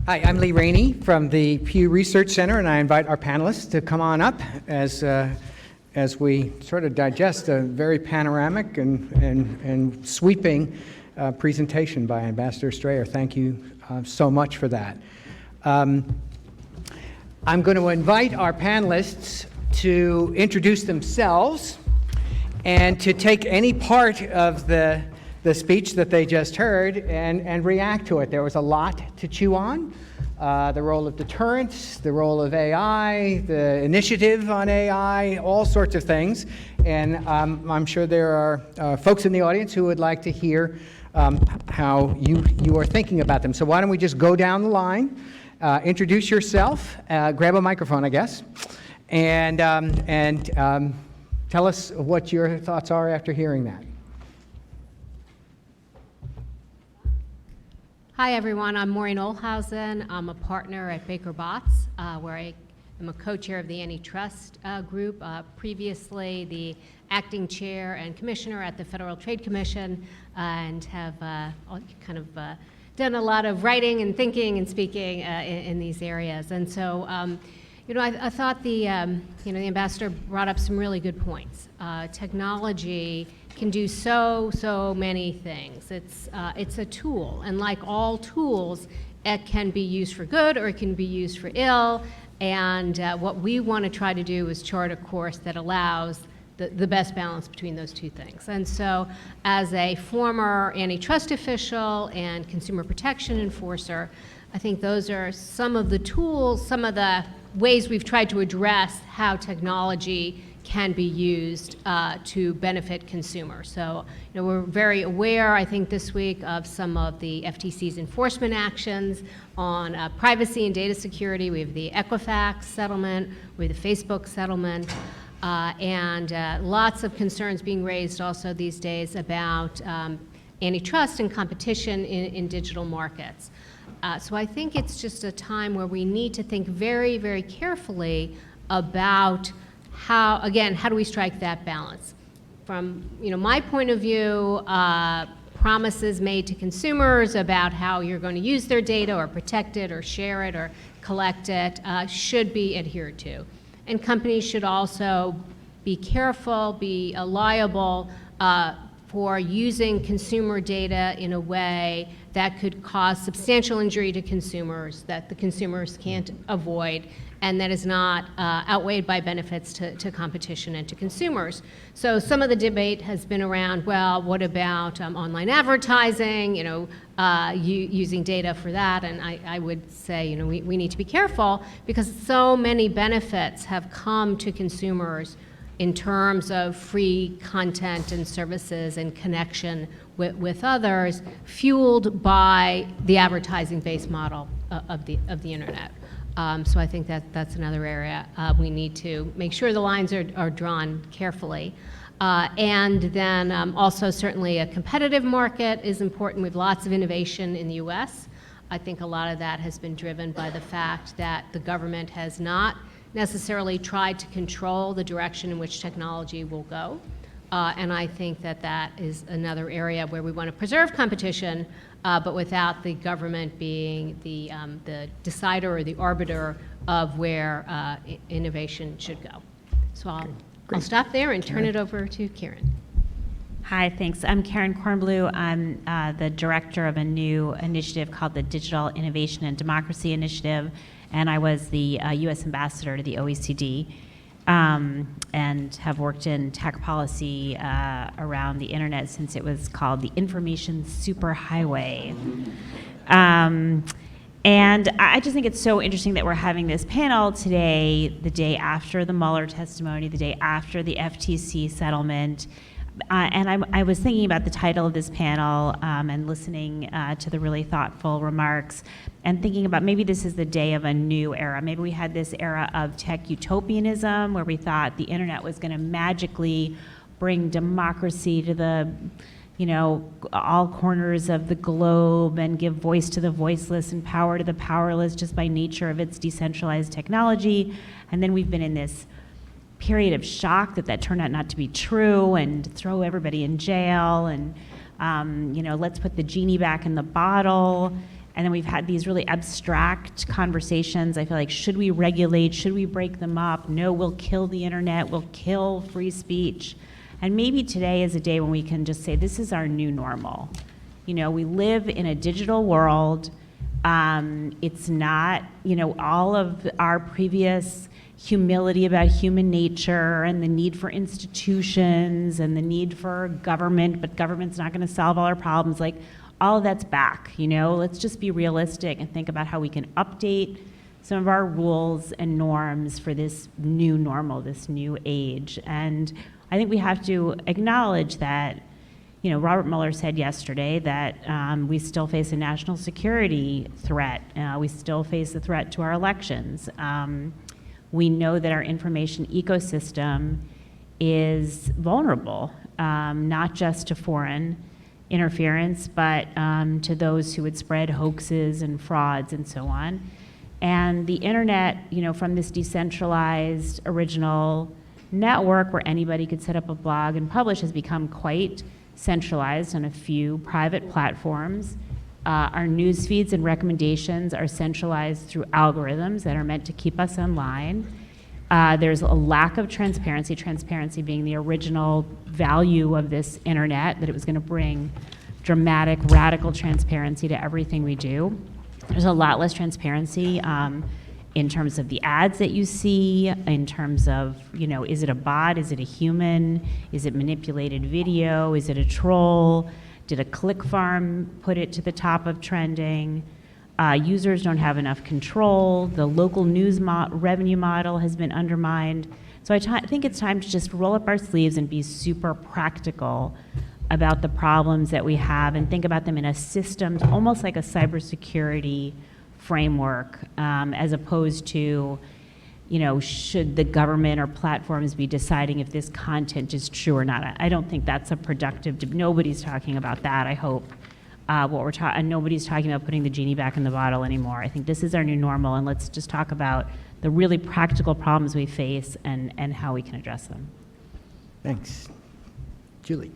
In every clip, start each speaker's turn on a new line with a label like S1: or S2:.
S1: Hi, I'm Lee Rainie from the Pew Research Center, and I invite our panelists to come on up as we sort of digest a very panoramic and sweeping presentation by Ambassador Strayer. Thank you so much for that. I'm going to invite our panelists to introduce themselves and to take any part of the speech that they just heard and react to it. There was a lot to chew on. The role of deterrence, the role of AI, the initiative on AI, all sorts of things. And I'm sure there are folks in the audience who would like to hear how you are thinking about them. So why don't we just go down the line, introduce yourself, grab a microphone, I guess, and tell us what your thoughts are after hearing that.
S2: Hi everyone, I'm Maureen Ohlhausen. I'm a partner at Baker Botts, where I am a co-chair of the antitrust group, previously the acting chair and commissioner at the Federal Trade Commission, and have done a lot of writing and thinking and speaking in these areas. And so, I thought the ambassador brought up some really good points. Technology can do so many things. It's a tool, and like all tools, it can be used for good or it can be used for ill. And what we want to try to do is chart a course that allows the best balance between those two things. And so, as a former antitrust official and consumer protection enforcer, I think those are some of the tools, some of the ways we've tried to address how technology can be used to benefit consumers. So, we're very aware, I think, this week of some of the FTC's enforcement actions on privacy and data security. We have the Equifax settlement, we have the Facebook settlement, and lots of concerns being raised also these days about antitrust and competition in digital markets. So I think it's just a time where we need to think very, very carefully about how do we strike that balance? From my point of view, promises made to consumers about how you're going to use their data or protect it or share it or collect it should be adhered to. And companies should also be careful, be liable for using consumer data in a way that could cause substantial injury to consumers that the consumers can't avoid, and that is not outweighed by benefits to competition and to consumers. So some of the debate has been around, well, what about online advertising, using data for that? And I would say, we need to be careful because so many benefits have come to consumers in terms of free content and services and connection with others, fueled by the advertising-based model of the internet. So I think that's another area we need to make sure the lines are drawn carefully. And then also certainly a competitive market is important. We have lots of innovation in the US. I think a lot of that has been driven by the fact that the government has not necessarily tried to control the direction in which technology will go. And I think that is another area where we want to preserve competition, but without the government being the decider or the arbiter of where innovation should go. So I'll stop there and turn it over to Karen.
S3: Hi, thanks. I'm Karen Kornbluh. I'm the director of a new initiative called the Digital Innovation and Democracy Initiative, and I was the U.S. ambassador to the OECD. And have worked in tech policy around the internet since it was called the information superhighway. And I just think it's so interesting that we're having this panel today, the day after the Mueller testimony, the day after the FTC settlement. And I was thinking about the title of this panel and listening to the really thoughtful remarks and thinking about maybe this is the day of a new era. Maybe we had this era of tech utopianism where we thought the internet was going to magically bring democracy to the, all corners of the globe and give voice to the voiceless and power to the powerless just by nature of its decentralized technology. And then we've been in this period of shock that turned out not to be true and throw everybody in jail and let's put the genie back in the bottle. And then we've had these really abstract conversations. I feel like, should we regulate? Should we break them up? No, we'll kill the internet. We'll kill free speech. And maybe today is a day when we can just say, this is our new normal. You know, we live in a digital world. It's not, you know, all of our previous humility about human nature and the need for institutions and the need for government, but government's not going to solve all our problems. Like, all of that's back, you know? Let's just be realistic and think about how we can update some of our rules and norms for this new normal, this new age. And I think we have to acknowledge that, you know, Robert Mueller said yesterday that we still face a national security threat. We still face a threat to our elections. We know that our information ecosystem is vulnerable, not just to foreign interference, but to those who would spread hoaxes and frauds and so on. And the internet, you know, from this decentralized original network where anybody could set up a blog and publish, has become quite centralized on a few private platforms. Our news feeds and recommendations are centralized through algorithms that are meant to keep us online. There's a lack of transparency, transparency being the original value of this internet, that it was going to bring dramatic, radical transparency to everything we do. There's a lot less transparency in terms of the ads that you see, in terms of, you know, is it a bot, is it a human, is it manipulated video, is it a troll, did a click farm put it to the top of trending? Users don't have enough control. The local news revenue model has been undermined. So I think it's time to just roll up our sleeves and be super practical about the problems that we have and think about them in a system, almost like a cybersecurity framework, as opposed to, you know, should the government or platforms be deciding if this content is true or not? I don't think that's a productive, nobody's talking about that, I hope. And nobody's talking about putting the genie back in the bottle anymore. I think this is our new normal, and let's just talk about the really practical problems we face and how we can address them.
S1: Thanks. Julie.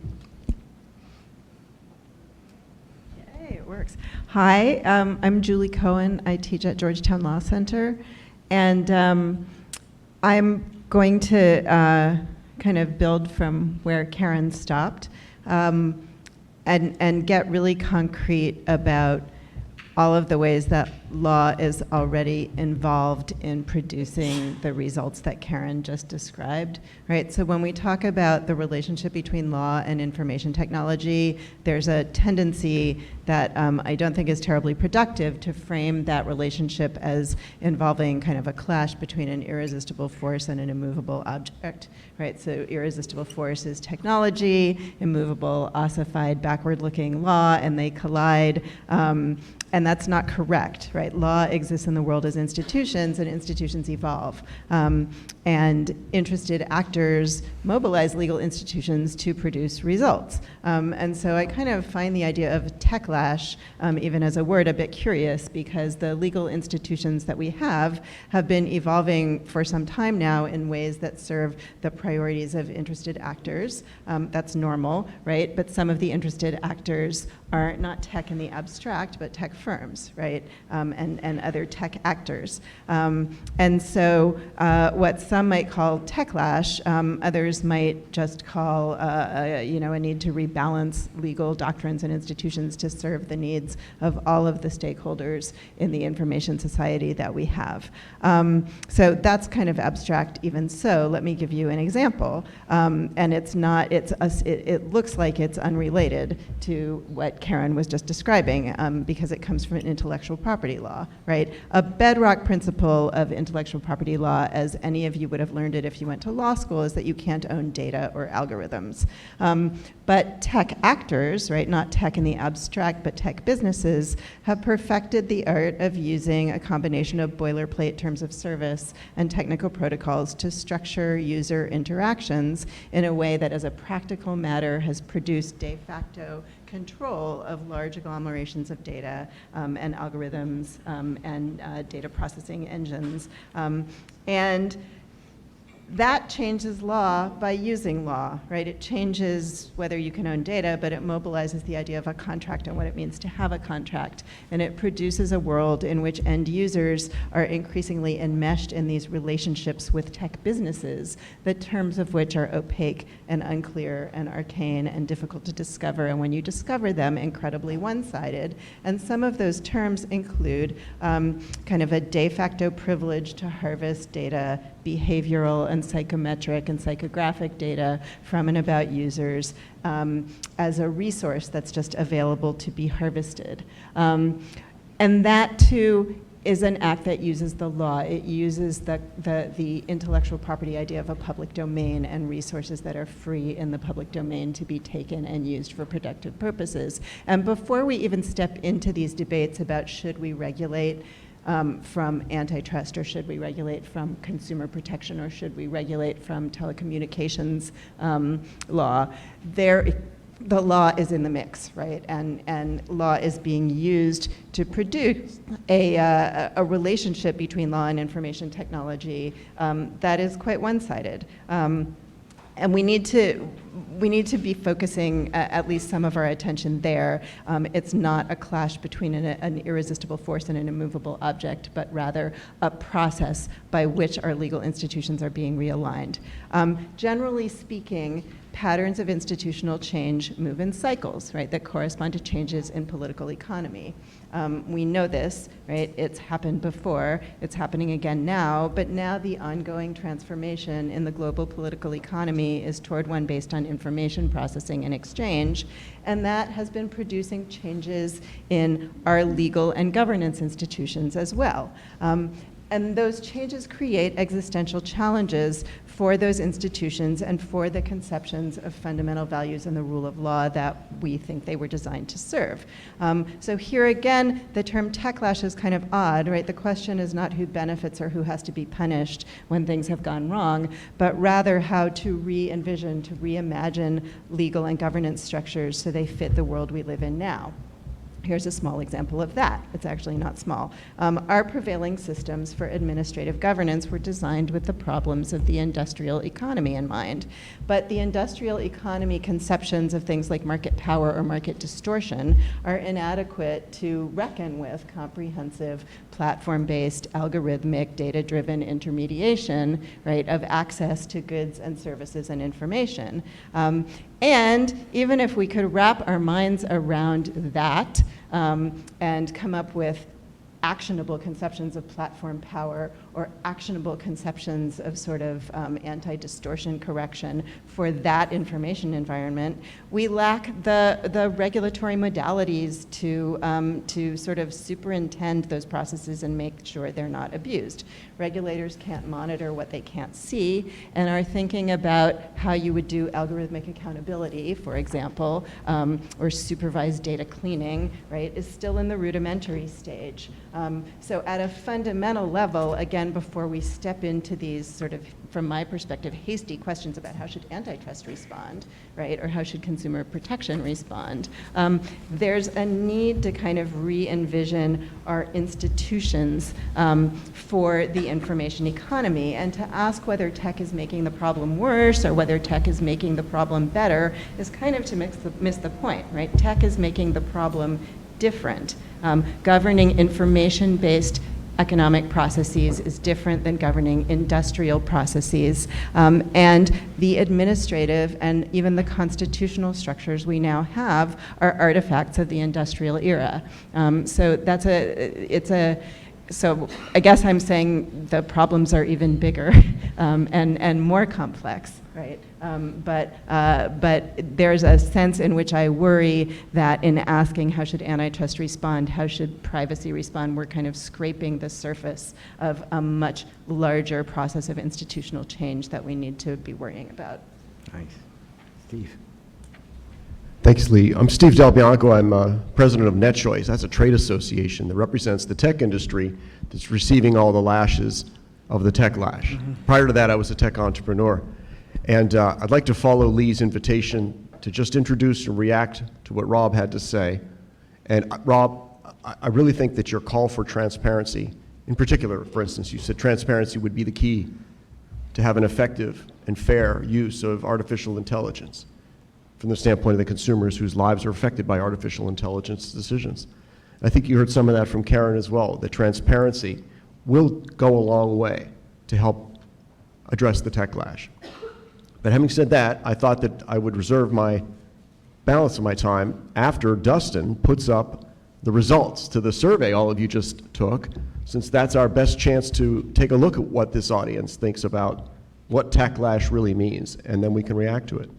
S4: Yay, it works. Hi, I'm Julie Cohen. I teach at Georgetown Law Center. And I'm going to kind of build from where Karen stopped and get really concrete about all of the ways that law is already involved in producing the results that Karen just described, right? So when we talk about the relationship between law and information technology, there's a tendency that I don't think is terribly productive to frame that relationship as involving kind of a clash between an irresistible force and an immovable object, right? So irresistible force is technology, immovable, ossified, backward-looking law, and they collide. And that's not correct, right? Law exists in the world as institutions, and institutions evolve. And interested actors mobilize legal institutions to produce results. And so I kind of find the idea of techlash, even as a word, a bit curious, because the legal institutions that we have been evolving for some time now in ways that serve the priorities of interested actors. That's normal, right? But some of the interested actors are not tech in the abstract, but tech firms, right? And other tech actors. And so what some might call techlash, others might just call a need to rebalance legal doctrines and institutions to serve the needs of all of the stakeholders in the information society that we have. So that's kind of abstract. Even so, let me give you an example. And it's not, it looks like it's unrelated to what Karen was just describing, because it comes from intellectual property law, right? A bedrock principle of intellectual property law, as any of you would have learned it if you went to law school, is that you can't own data or algorithms. But tech actors, right, not tech in the abstract, but tech businesses, have perfected the art of using a combination of boilerplate terms of service and technical protocols to structure user interactions in a way that, as a practical matter, has produced de facto control of large agglomerations of data and algorithms and data processing engines. And that changes law by using law, right? It changes whether you can own data, but it mobilizes the idea of a contract and what it means to have a contract. And it produces a world in which end users are increasingly enmeshed in these relationships with tech businesses, the terms of which are opaque and unclear and arcane and difficult to discover. And when you discover them, incredibly one-sided. And some of those terms include kind of a de facto privilege to harvest data, behavioral and psychometric and psychographic data from and about users as a resource that's just available to be harvested. And that too is an act that uses the law. It uses the intellectual property idea of a public domain and resources that are free in the public domain to be taken and used for productive purposes. And before we even step into these debates about should we regulate from antitrust, or should we regulate from consumer protection, or should we regulate from telecommunications law, the law is in the mix, right? And law is being used to produce a relationship between law and information technology that is quite one-sided. And we need to be focusing at least some of our attention there. It's not a clash between an irresistible force and an immovable object, but rather a process by which our legal institutions are being realigned. Generally speaking, patterns of institutional change move in cycles, right, that correspond to changes in political economy. We know this, right? It's happened before, it's happening again now, but now the ongoing transformation in the global political economy is toward one based on information processing and exchange, and that has been producing changes in our legal and governance institutions as well. And those changes create existential challenges for those institutions and for the conceptions of fundamental values and the rule of law that we think they were designed to serve. So here again, the term techlash is kind of odd, right? The question is not who benefits or who has to be punished when things have gone wrong, but rather how to re-envision, to reimagine legal and governance structures so they fit the world we live in now. Here's a small example of that. It's actually not small. Our prevailing systems for administrative governance were designed with the problems of the industrial economy in mind. But the industrial economy conceptions of things like market power or market distortion are inadequate to reckon with comprehensive, platform-based, algorithmic, data-driven intermediation, right, of access to goods and services and information. And even if we could wrap our minds around that and come up with actionable conceptions of platform power or actionable conceptions of sort of anti-distortion correction for that information environment, we lack the regulatory modalities to sort of superintend those processes and make sure they're not abused. Regulators can't monitor what they can't see and are thinking about how you would do algorithmic accountability, for example, or supervised data cleaning, right, is still in the rudimentary stage. So at a fundamental level, again, before we step into these sort of, from my perspective, hasty questions about how should antitrust respond, right, or how should consumer protection respond, there's a need to kind of re-envision our institutions for the information economy, and to ask whether tech is making the problem worse or whether tech is making the problem better is kind of to miss the point, right? Tech is making the problem different. Governing information-based economic processes is different than governing industrial processes. And the administrative and even the constitutional structures we now have are artifacts of the industrial era. So I guess I'm saying the problems are even bigger and more complex, right? But there's a sense in which I worry that in asking how should antitrust respond, how should privacy respond, we're kind of scraping the surface of a much larger process of institutional change that we need to be worrying about.
S1: Nice. Steve.
S5: Thanks, Lee. I'm Steve DelBianco. I'm president of NetChoice. That's a trade association that represents the tech industry that's receiving all the lashes of the techlash. Mm-hmm. Prior to that, I was a tech entrepreneur. And I'd like to follow Lee's invitation to just introduce and react to what Rob had to say. And Rob, I really think that your call for transparency, in particular, for instance, you said transparency would be the key to have an effective and fair use of artificial intelligence from the standpoint of the consumers whose lives are affected by artificial intelligence decisions. I think you heard some of that from Karen as well, that transparency will go a long way to help address the techlash. But having said that, I thought that I would reserve my balance of my time after Dustin puts up the results to the survey all of you just took, since that's our best chance to take a look at what this audience thinks about what techlash really means, and then we can react to it.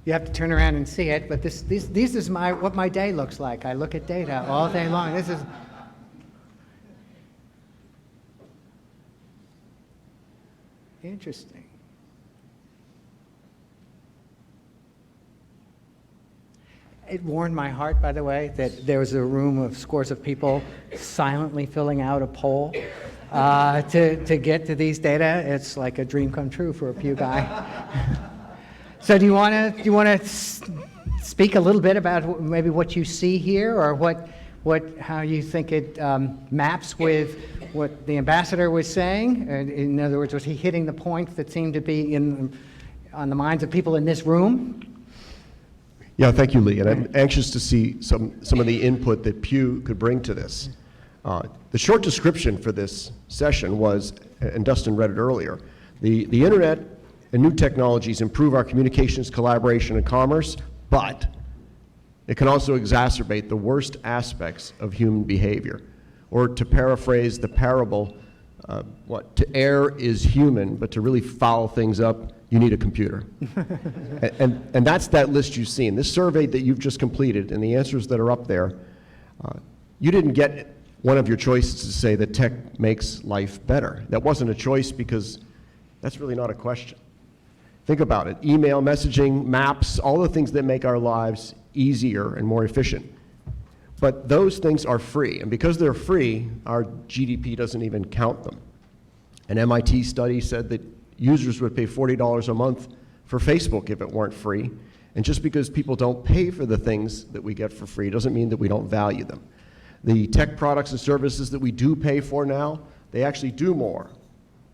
S1: You have to turn around and see it, but this is what my day looks like. I look at data all day long. This is interesting. It warmed my heart, by the way, that there was a room of scores of people silently filling out a poll to get to these data. It's like a dream come true for a Pew guy. So do you want to speak a little bit about maybe what you see here, or how you think it maps with what the ambassador was saying? In other words, was he hitting the points that seemed to be on the minds of people in this room?
S5: Yeah, thank you, Lee. And I'm anxious to see some of the input that Pew could bring to this. The short description for this session was, and Dustin read it earlier, the internet and new technologies improve our communications, collaboration, and commerce, but it can also exacerbate the worst aspects of human behavior. Or to paraphrase the parable, to err is human, but to really foul things up, you need a computer. and that's that list you've seen. This survey that you've just completed and the answers that are up there, you didn't get one of your choices to say that tech makes life better. That wasn't a choice because that's really not a question. Think about it. Email, messaging, maps, all the things that make our lives easier and more efficient. But those things are free, and because they're free, our GDP doesn't even count them. An MIT study said that users would pay $40 a month for Facebook if it weren't free, and just because people don't pay for the things that we get for free doesn't mean that we don't value them. The tech products and services that we do pay for now, they actually do more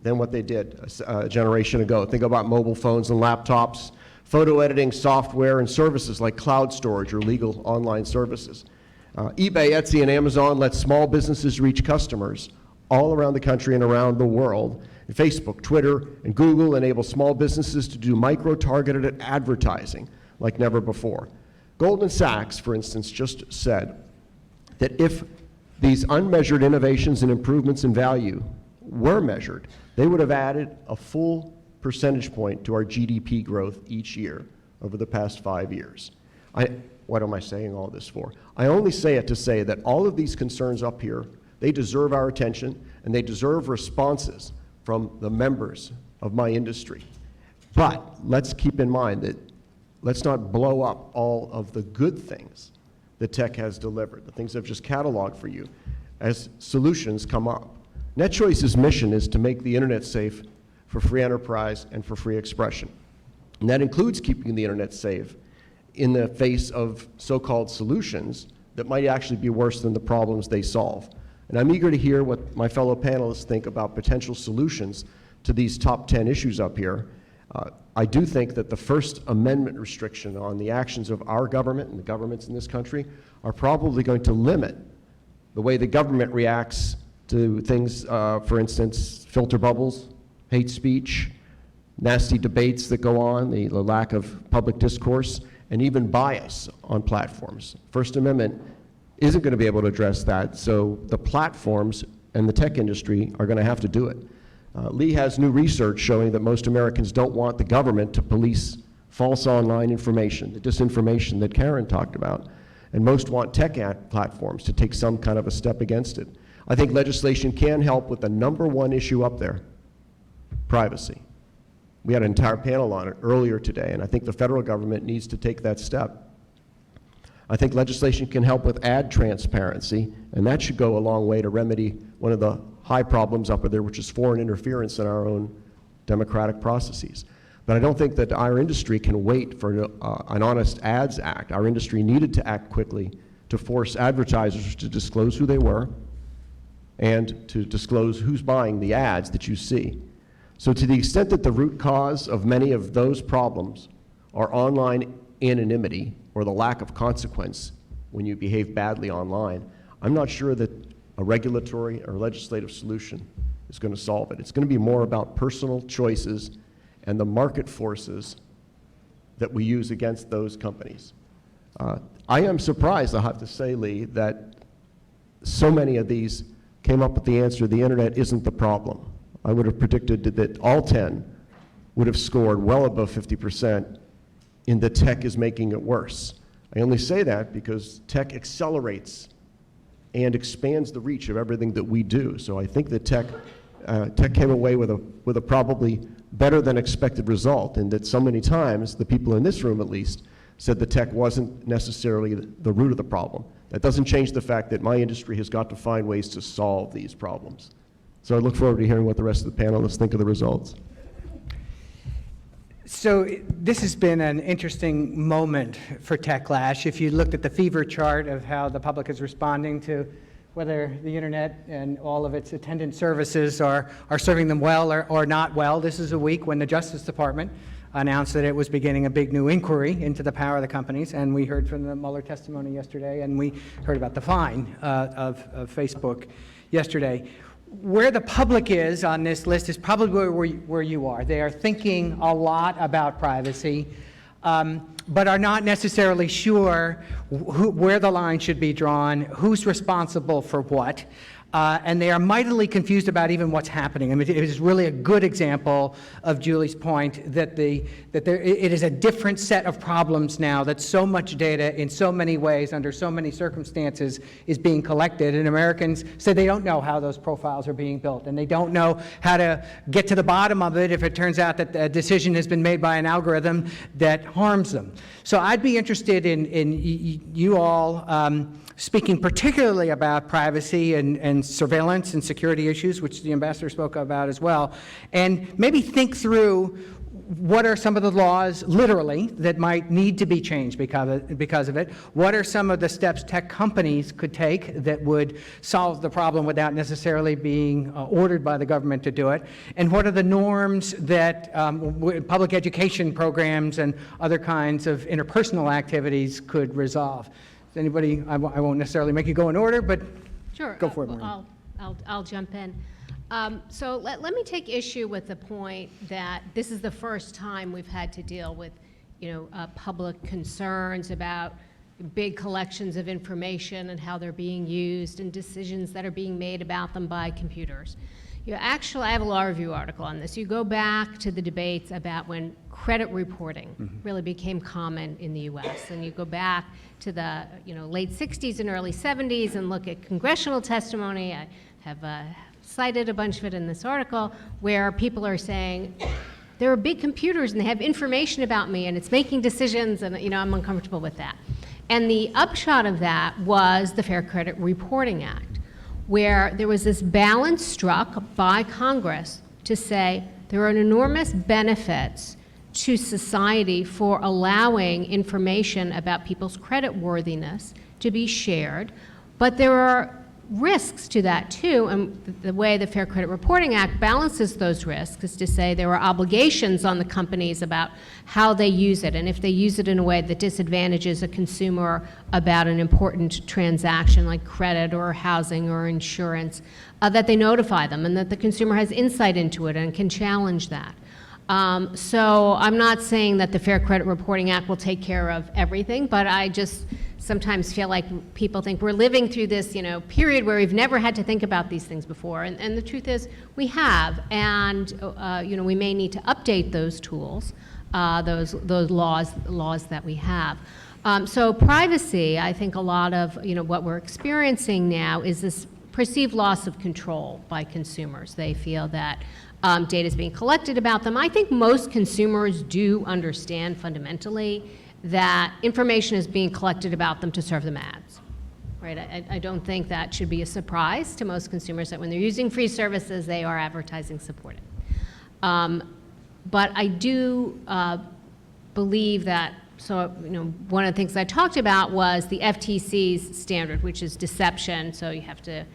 S5: than what they did a generation ago. Think about mobile phones and laptops, photo editing software, and services like cloud storage or legal online services. eBay, Etsy, and Amazon let small businesses reach customers all around the country and around the world. And Facebook, Twitter, and Google enable small businesses to do micro-targeted advertising like never before. Goldman Sachs, for instance, just said that if these unmeasured innovations and improvements in value were measured, they would have added a full percentage point to our GDP growth each year over the past 5 years. What am I saying all this for? I only say it to say that all of these concerns up here, they deserve our attention and they deserve responses from the members of my industry. But let's keep in mind that let's not blow up all of the good things that tech has delivered, the things I've just cataloged for you, as solutions come up. NetChoice's mission is to make the internet safe for free enterprise and for free expression. And that includes keeping the internet safe in the face of so-called solutions that might actually be worse than the problems they solve. And I'm eager to hear what my fellow panelists think about potential solutions to these top 10 issues up here. I do think that the First Amendment restriction on the actions of our government and the governments in this country are probably going to limit the way the government reacts to things, for instance, filter bubbles, hate speech, nasty debates that go on, the lack of public discourse, and even bias on platforms. First Amendment isn't going to be able to address that, so the platforms and the tech industry are going to have to do it. Lee has new research showing that most Americans don't want the government to police false online information, the disinformation that Karen talked about, and most want tech platforms to take some kind of a step against it. I think legislation can help with the #1 issue up there, privacy. We had an entire panel on it earlier today, and I think the federal government needs to take that step. I think legislation can help with ad transparency, and that should go a long way to remedy one of the high problems up there, which is foreign interference in our own democratic processes. But I don't think that our industry can wait for an Honest Ads Act. Our industry needed to act quickly to force advertisers to disclose who they were and to disclose who's buying the ads that you see. So to the extent that the root cause of many of those problems are online anonymity or the lack of consequence when you behave badly online, I'm not sure that a regulatory or legislative solution is going to solve it. It's going to be more about personal choices and the market forces that we use against those companies. I am surprised, I have to say, Lee, that so many of these came up with the answer, the internet isn't the problem. I would have predicted that all 10 would have scored well above 50% in the tech is making it worse. I only say that because tech accelerates and expands the reach of everything that we do. So I think that tech came away with a probably better than expected result, and that so many times, the people in this room at least, said the tech wasn't necessarily the root of the problem. That doesn't change the fact that my industry has got to find ways to solve these problems. So I look forward to hearing what the rest of the panelists think of the results.
S1: So this has been an interesting moment for Techlash. If you looked at the fever chart of how the public is responding to whether the internet and all of its attendant services are serving them well or not well, this is a week when the Justice Department announced that it was beginning a big new inquiry into the power of the companies, and we heard from the Mueller testimony yesterday, and we heard about the fine of Facebook yesterday. Where the public is on this list is probably where you are. They are thinking a lot about privacy, but are not necessarily sure where the line should be drawn, who's responsible for what, and they are mightily confused about even what's happening. I mean, it is really a good example of Julie's point that it is a different set of problems now, that so much data in so many ways, under so many circumstances, is being collected, and Americans say they don't know how those profiles are being built, and they don't know how to get to the bottom of it if it turns out that a decision has been made by an algorithm that harms them. So I'd be interested in you all speaking particularly about privacy and surveillance and security issues, which the ambassador spoke about as well, and maybe think through what are some of the laws, literally, that might need to be changed because of it? What are some of the steps tech companies could take that would solve the problem without necessarily being ordered by the government to do it? And what are the norms that public education programs and other kinds of interpersonal activities could resolve? Does anybody, I won't necessarily make you go in order, but
S2: Sure.
S1: Go for it, Maureen.
S2: I'll jump in. So let me take issue with the point that this is the first time we've had to deal with, public concerns about big collections of information and how they're being used and decisions that are being made about them by computers. Actually, I have a law review article on this. You go back to the debates about when credit reporting really became common in the U.S., and you go back to the late 60s and early 70s and look at congressional testimony. I have cited a bunch of it in this article where people are saying, there are big computers and they have information about me and it's making decisions, and I'm uncomfortable with that. And the upshot of that was the Fair Credit Reporting Act, where there was this balance struck by Congress to say there are enormous benefits to society for allowing information about people's creditworthiness to be shared, but there are risks to that too, and the way the Fair Credit Reporting Act balances those risks is to say there are obligations on the companies about how they use it, and if they use it in a way that disadvantages a consumer about an important transaction like credit or housing or insurance, that they notify them and that the consumer has insight into it and can challenge that. So I'm not saying that the Fair Credit Reporting Act will take care of everything, but I just sometimes feel like people think we're living through this, period where we've never had to think about these things before, and the truth is we have, and we may need to update those tools, those laws that we have. So privacy, I think a lot of what we're experiencing now is this perceived loss of control by consumers. They feel that data is being collected about them. I think most consumers do understand fundamentally that information is being collected about them to serve them ads, right? I don't think that should be a surprise to most consumers that when they're using free services, they are advertising supported. But I do believe that, one of the things I talked about was the FTC's standard, which is deception, so you have to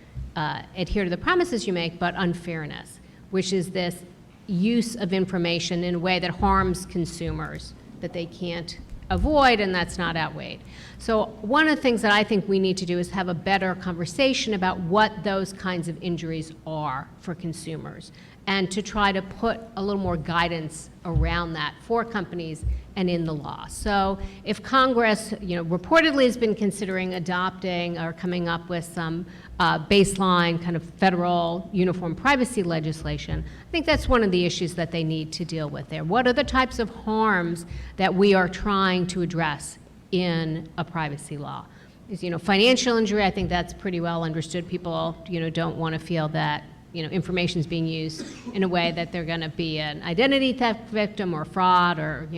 S2: adhere to the promises you make, but unfairness, which is this use of information in a way that harms consumers, that they can't avoid, and that's not outweighed. So one of the things that I think we need to do is have a better conversation about what those kinds of injuries are for consumers, and to try to put a little more guidance around that for companies and in the law. So if Congress, reportedly has been considering adopting or coming up with some baseline kind of federal uniform privacy legislation, I think that's one of the issues that they need to deal with there. What are the types of harms that we are trying to address in a privacy law? Is, financial injury, I think that's pretty well understood. People, don't want to feel that information is being used in a way that they're going to be an identity theft victim or fraud or,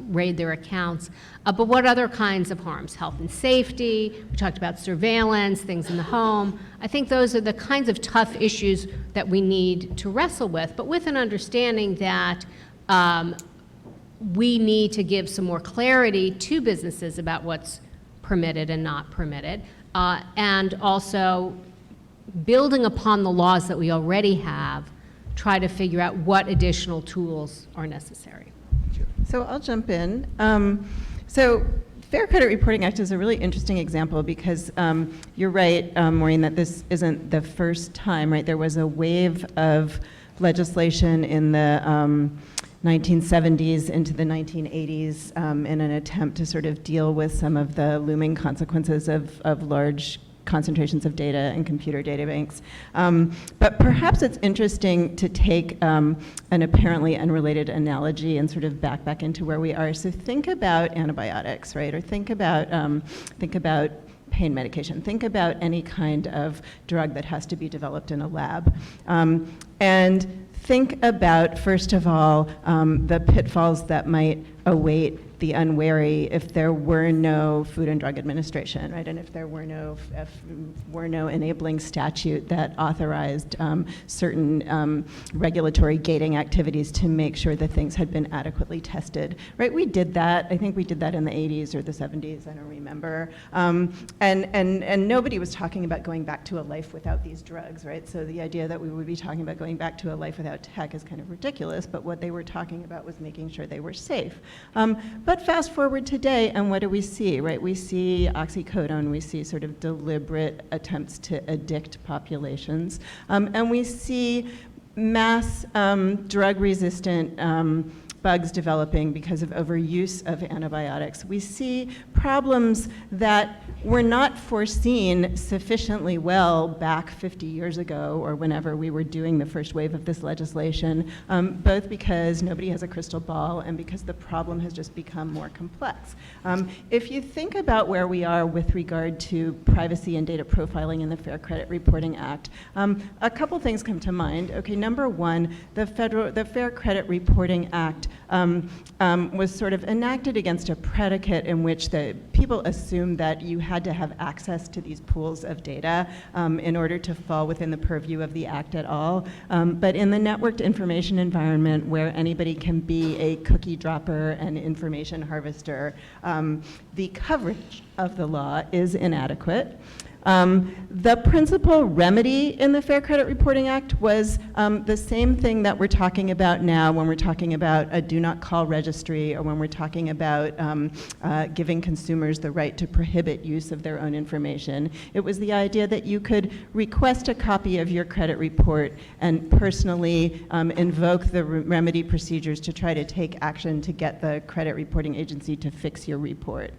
S2: raid their accounts. But what other kinds of harms? Health and safety, we talked about surveillance, things in the home. I think those are the kinds of tough issues that we need to wrestle with, but with an understanding that we need to give some more clarity to businesses about what's permitted and not permitted, and also building upon the laws that we already have, try to figure out what additional tools are necessary.
S4: So I'll jump in. So Fair Credit Reporting Act is a really interesting example because you're right, Maureen, that this isn't the first time, right? There was a wave of legislation in the 1970s into the 1980s in an attempt to sort of deal with some of the looming consequences of large concentrations of data and computer data banks. But perhaps it's interesting to take an apparently unrelated analogy and sort of back into where we are. So think about antibiotics, right? Or think about pain medication. Think about any kind of drug that has to be developed in a lab. And think about, first of all, the pitfalls that might await the unwary if there were no Food and Drug Administration, right? And if there were no enabling statute that authorized certain regulatory gating activities to make sure that things had been adequately tested, right? We did that. I think we did that in the 80s or the 70s. I don't remember. And nobody was talking about going back to a life without these drugs, right? So the idea that we would be talking about going back to a life without tech is kind of ridiculous. But what they were talking about was making sure they were safe. But fast forward today, and what do we see, right? We see oxycodone, we see sort of deliberate attempts to addict populations, and we see mass drug-resistant bugs developing because of overuse of antibiotics. We see problems that were not foreseen sufficiently well back 50 years ago or whenever we were doing the first wave of this legislation, both because nobody has a crystal ball and because the problem has just become more complex. If you think about where we are with regard to privacy and data profiling in the Fair Credit Reporting Act, a couple things come to mind. Okay, number one, the Fair Credit Reporting Act was sort of enacted against a predicate in which the people assumed that you had to have access to these pools of data in order to fall within the purview of the act at all. But in the networked information environment where anybody can be a cookie dropper and information harvester, the coverage of the law is inadequate. The principal remedy in the Fair Credit Reporting Act was the same thing that we're talking about now when we're talking about a do not call registry or when we're talking about giving consumers the right to prohibit use of their own information. It was the idea that you could request a copy of your credit report and personally invoke the remedy procedures to try to take action to get the credit reporting agency to fix your report.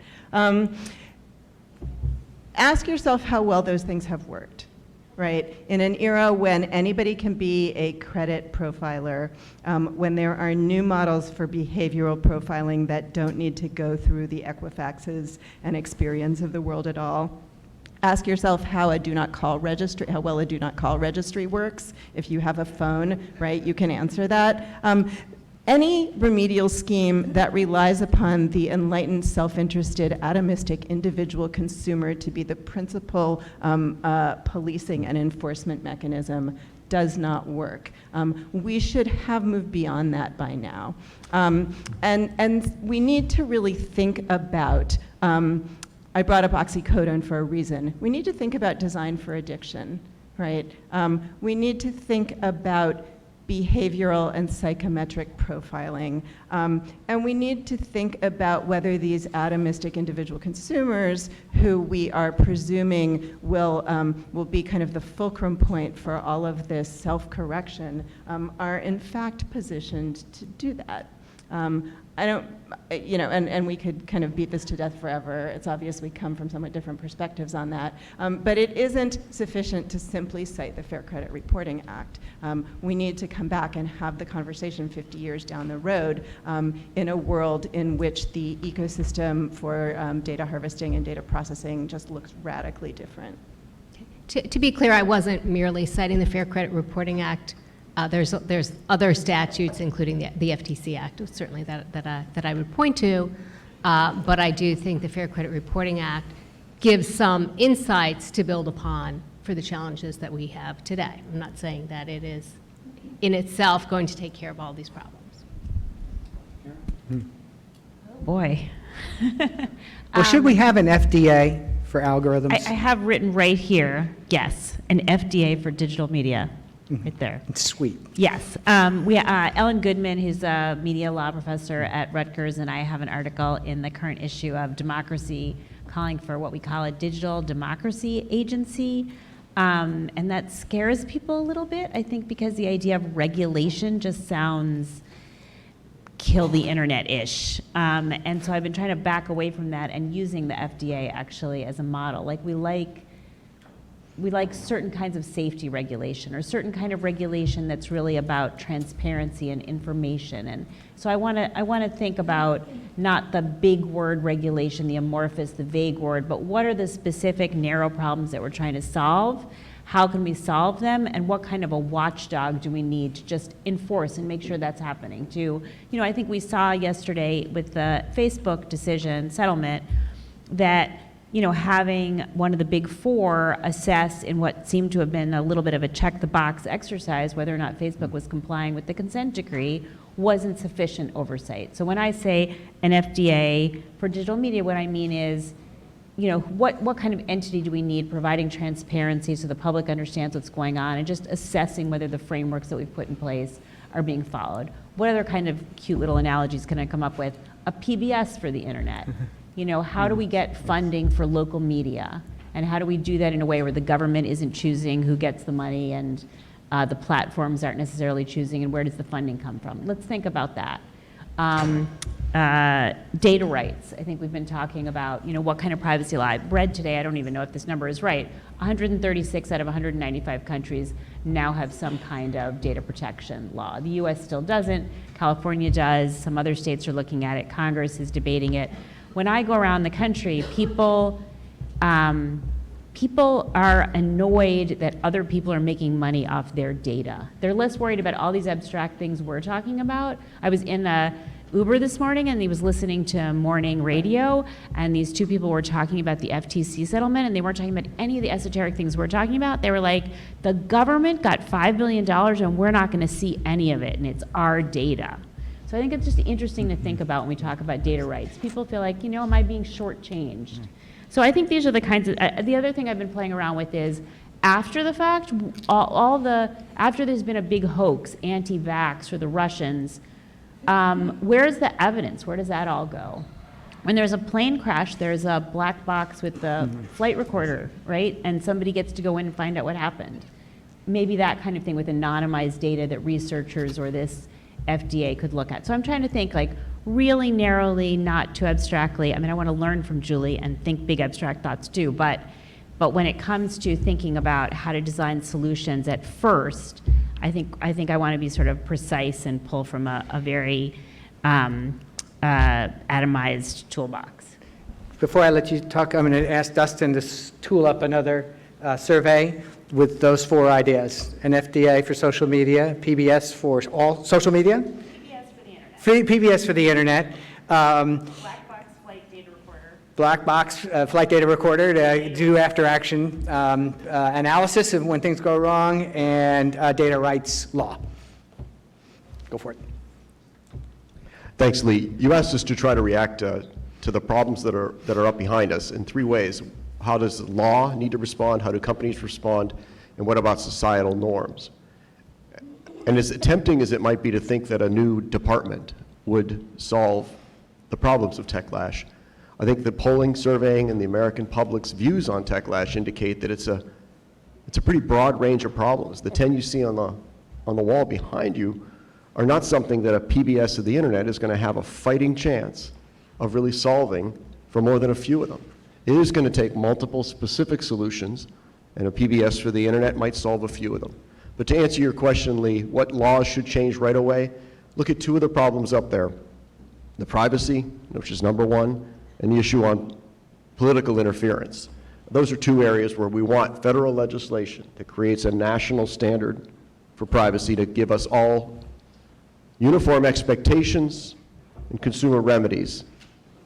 S4: Ask yourself how well those things have worked, right? In an era when anybody can be a credit profiler, when there are new models for behavioral profiling that don't need to go through the Equifaxes and Experians of the world at all. Ask yourself how a do not call registry, how well a do not call registry works. If you have a phone, right, you can answer that. Any remedial scheme that relies upon the enlightened, self-interested, atomistic individual consumer to be the principal policing and enforcement mechanism does not work. We should have moved beyond that by now. And we need to really think about, I brought up oxycodone for a reason. We need to think about design for addiction. right? We need to think about behavioral and psychometric profiling. And we need to think about whether these atomistic individual consumers who we are presuming will be kind of the fulcrum point for all of this self-correction are in fact positioned to do that. I don't, and we could kind of beat this to death forever. It's obvious we come from somewhat different perspectives on that. But it isn't sufficient to simply cite the Fair Credit Reporting Act. We need to come back and have the conversation 50 years down the road in a world in which the ecosystem for data harvesting and data processing just looks radically different.
S2: To be clear, I wasn't merely citing the Fair Credit Reporting Act. There's other statutes, including the FTC Act, certainly that I would point to, but I do think the Fair Credit Reporting Act gives some insights to build upon for the challenges that we have today. I'm not saying that it is in itself going to take care of all these problems.
S3: Oh boy.
S1: Well, should we have an FDA for algorithms?
S3: I have written right here, yes, an FDA for digital media. Right there.
S1: Sweet.
S3: Yes. Ellen Goodman, who's a media law professor at Rutgers, and I have an article in the current issue of Democracy calling for what we call a digital democracy agency. And that scares people a little bit, I think, because the idea of regulation just sounds kill the internet-ish. And so I've been trying to back away from that and using the FDA actually as a model. Like we like certain kinds of safety regulation or certain kind of regulation that's really about transparency and information. And so I want to think about not the big word regulation, the amorphous, the vague word, but what are the specific narrow problems that we're trying to solve? How can we solve them? And what kind of a watchdog do we need to just enforce and make sure that's happening? I think we saw yesterday with the Facebook decision settlement that having one of the big four assess in what seemed to have been a little bit of a check-the-box exercise whether or not Facebook was complying with the consent decree wasn't sufficient oversight. So when I say an FDA for digital media, what I mean is, what kind of entity do we need providing transparency so the public understands what's going on and just assessing whether the frameworks that we've put in place are being followed. What other kind of cute little analogies can I come up with? A PBS for the internet. How do we get funding for local media? And how do we do that in a way where the government isn't choosing who gets the money and the platforms aren't necessarily choosing, and where does the funding come from? Let's think about that. Data rights. I think we've been talking about, what kind of privacy law. I've read today, I don't even know if this number is right, 136 out of 195 countries now have some kind of data protection law. The US still doesn't, California does, some other states are looking at it, Congress is debating it. When I go around the country, people are annoyed that other people are making money off their data. They're less worried about all these abstract things we're talking about. I was in a Uber this morning and he was listening to morning radio, and these two people were talking about the FTC settlement, and they weren't talking about any of the esoteric things we're talking about. They were like, the government got $5 billion and we're not going to see any of it, and it's our data. So I think it's just interesting to think about when we talk about data rights. People feel like, am I being shortchanged? So I think these are the kinds of, the other thing I've been playing around with is, after the fact, after there's been a big hoax, anti-vax or the Russians, where's the evidence? Where does that all go? When there's a plane crash, there's a black box with the flight recorder, right? And somebody gets to go in and find out what happened. Maybe that kind of thing with anonymized data that researchers or this FDA could look at. So I'm trying to think like really narrowly, not too abstractly. I mean, I want to learn from Julie and think big abstract thoughts too, but when it comes to thinking about how to design solutions at first, I think I want to be sort of precise and pull from a very atomized toolbox.
S1: Before I let you talk, I'm going to ask Dustin to tool up another survey with those four ideas. An FDA for social media, PBS for all social media?
S3: PBS for the internet.
S1: PBS for the internet.
S3: Black box flight data recorder.
S1: Black box flight data recorder to do after action analysis of when things go wrong, and data rights law. Go for it.
S5: Thanks, Lee. You asked us to try to react to the problems that are up behind us in three ways. How does the law need to respond? How do companies respond? And what about societal norms? And as tempting as it might be to think that a new department would solve the problems of Techlash, I think the polling, surveying, and the American public's views on Techlash indicate that it's a pretty broad range of problems. The 10 you see on the wall behind you are not something that a PBS of the internet is going to have a fighting chance of really solving for more than a few of them. It is going to take multiple specific solutions, and a PBS for the internet might solve a few of them. But to answer your question, Lee, what laws should change right away? Look at two of the problems up there. The privacy, which is number one, and the issue on political interference. Those are two areas where we want federal legislation that creates a national standard for privacy to give us all uniform expectations and consumer remedies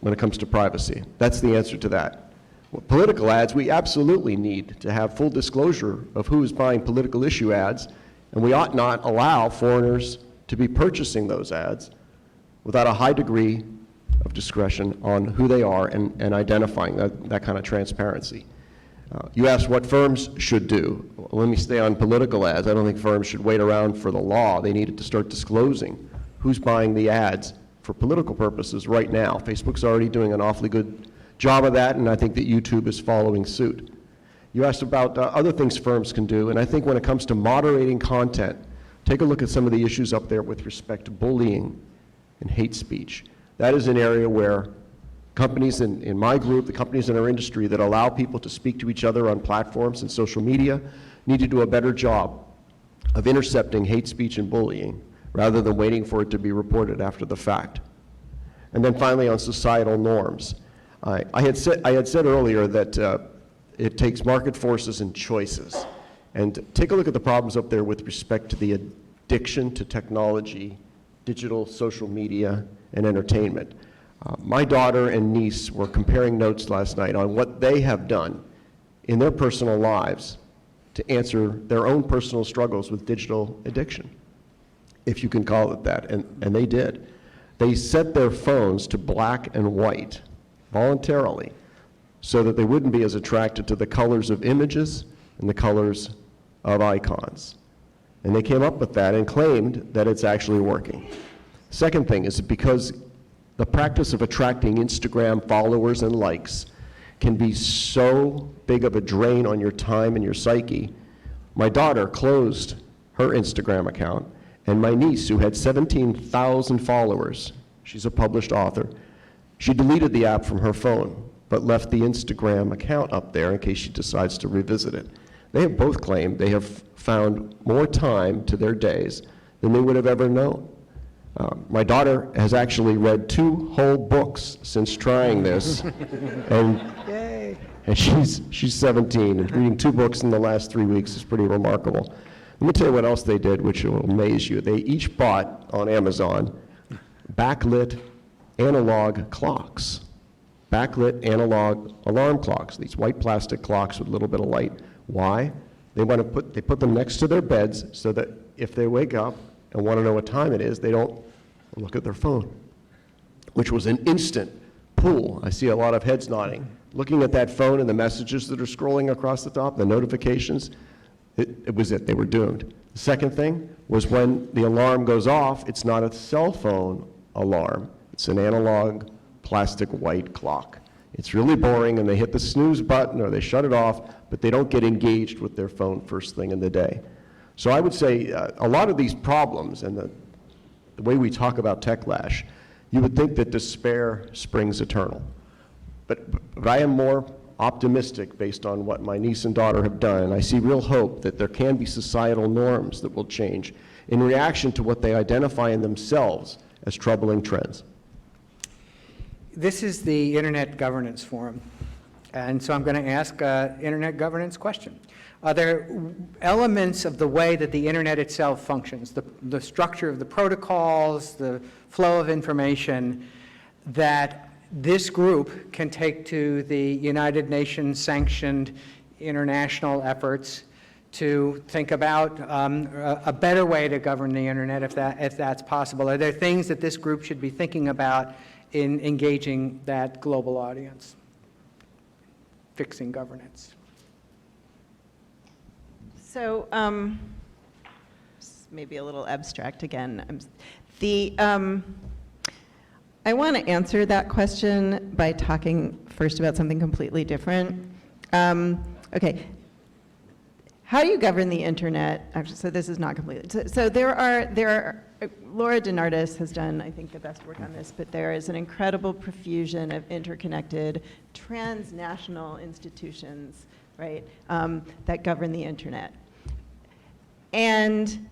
S5: when it comes to privacy. That's the answer to that. Well, political ads, we absolutely need to have full disclosure of who is buying political issue ads, and we ought not allow foreigners to be purchasing those ads without a high degree of discretion on who they are and identifying that kind of transparency. You asked what firms should do. Well, let me stay on political ads. I don't think firms should wait around for the law. They needed to start disclosing who's buying the ads for political purposes right now. Facebook's already doing an awfully good job of that, and I think that YouTube is following suit. You asked about other things firms can do, and I think when it comes to moderating content, take a look at some of the issues up there with respect to bullying and hate speech. That is an area where companies in my group, the companies in our industry that allow people to speak to each other on platforms and social media need to do a better job of intercepting hate speech and bullying rather than waiting for it to be reported after the fact. And then finally on societal norms. I had said earlier that it takes market forces and choices. And take a look at the problems up there with respect to the addiction to technology, digital, social media, and entertainment. My daughter and niece were comparing notes last night on what they have done in their personal lives to answer their own personal struggles with digital addiction, if you can call it that, and they did. They set their phones to black and white voluntarily so that they wouldn't be as attracted to the colors of images and the colors of icons. And they came up with that and claimed that it's actually working. Second thing is because the practice of attracting Instagram followers and likes can be so big of a drain on your time and your psyche. My daughter closed her Instagram account, and my niece, who had 17,000 followers, she's a published author, she deleted the app from her phone, but left the Instagram account up there in case she decides to revisit it. They have both claimed they have found more time to their days than they would have ever known. My daughter has actually read 2 whole books since trying this, and she's 17, and reading 2 books in the last 3 weeks is pretty remarkable. Let me tell you what else they did, which will amaze you. They each bought on Amazon backlit analog clocks, backlit analog alarm clocks, these white plastic clocks with a little bit of light. Why? They put them next to their beds so that if they wake up and want to know what time it is, they don't look at their phone, which was an instant pull. I see a lot of heads nodding. Looking at that phone and the messages that are scrolling across the top, the notifications, it was it. They were doomed. The second thing was when the alarm goes off, it's not a cell phone alarm. It's an analog plastic white clock. It's really boring, and they hit the snooze button or they shut it off, but they don't get engaged with their phone first thing in the day. So I would say a lot of these problems and the way we talk about Techlash, you would think that despair springs eternal. But I am more optimistic based on what my niece and daughter have done, and I see real hope that there can be societal norms that will change in reaction to what they identify in themselves as troubling trends.
S1: This is the Internet Governance Forum, and so I'm going to ask an Internet governance question. Are there elements of the way that the Internet itself functions, the structure of the protocols, the flow of information, that this group can take to the United Nations sanctioned international efforts to think about a better way to govern the Internet if that's possible? Are there things that this group should be thinking about in engaging that global audience? fixing governance?
S4: So, maybe a little abstract again. I want to answer that question by talking first about something completely different. Okay. How do you govern the internet? Actually, so this is not completely. So there are, Laura DeNardis has done, I think, the best work on this, but there is an incredible profusion of interconnected transnational institutions, right, that govern the internet. And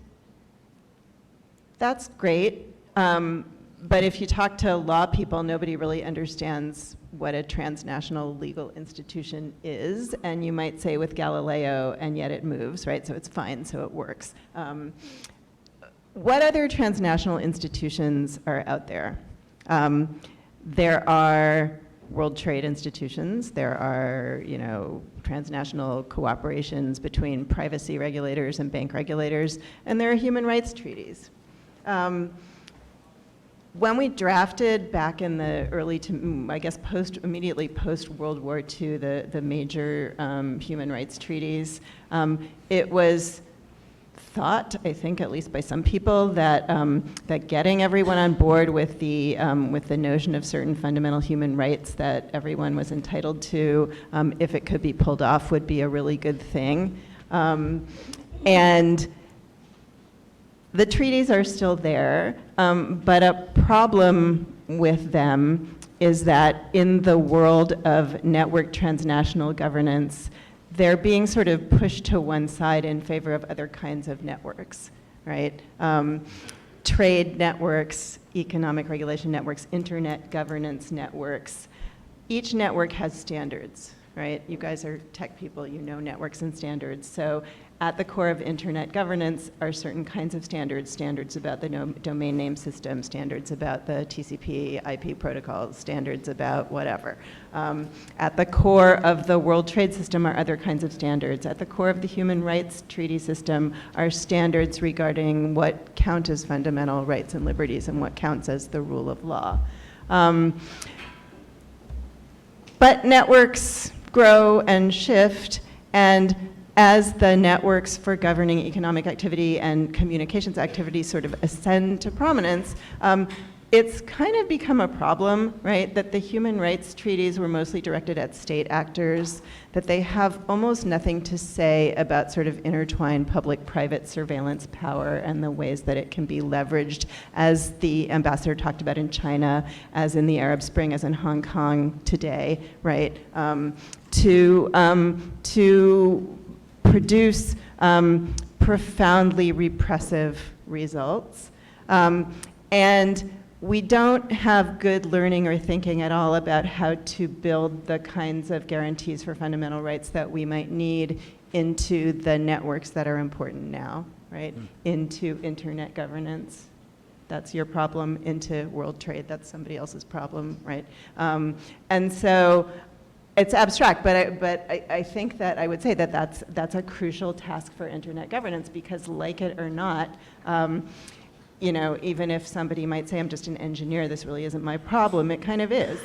S4: that's great. But if you talk to law people, nobody really understands what a transnational legal institution is. And you might say with Galileo, and yet it moves, right? So it's fine, so it works. What other transnational institutions are out there? There are World Trade institutions. There are, transnational cooperations between privacy regulators and bank regulators. And there are human rights treaties. When we drafted back in the early to, I guess, immediately post-World War II, the major human rights treaties, it was thought, I think, at least by some people, that that getting everyone on board with the notion of certain fundamental human rights that everyone was entitled to, if it could be pulled off, would be a really good thing. And the treaties are still there, but a problem with them is that in the world of network transnational governance, they're being sort of pushed to one side in favor of other kinds of networks, right? Trade networks, economic regulation networks, internet governance networks. Each network has standards, right? You guys are tech people, you know networks and standards. So at the core of internet governance are certain kinds of standards, standards about the domain name system, standards about the TCP, IP protocols, standards about whatever. At the core of the World Trade System are other kinds of standards. At the core of the Human Rights Treaty system are standards regarding what count as fundamental rights and liberties and what counts as the rule of law. But networks grow and shift, and as the networks for governing economic activity and communications activity sort of ascend to prominence, it's kind of become a problem, right, that the human rights treaties were mostly directed at state actors, that they have almost nothing to say about sort of intertwined public-private surveillance power and the ways that it can be leveraged, as the ambassador talked about in China, as in the Arab Spring, as in Hong Kong today, right, to produce profoundly repressive results. And we don't have good learning or thinking at all about how to build the kinds of guarantees for fundamental rights that we might need into the networks that are important now, right? Into internet governance. That's your problem. Into world trade, that's somebody else's problem, right? And so it's abstract, but I think that I would say that that's a crucial task for internet governance, because like it or not, even if somebody might say, I'm just an engineer, this really isn't my problem, it kind of is.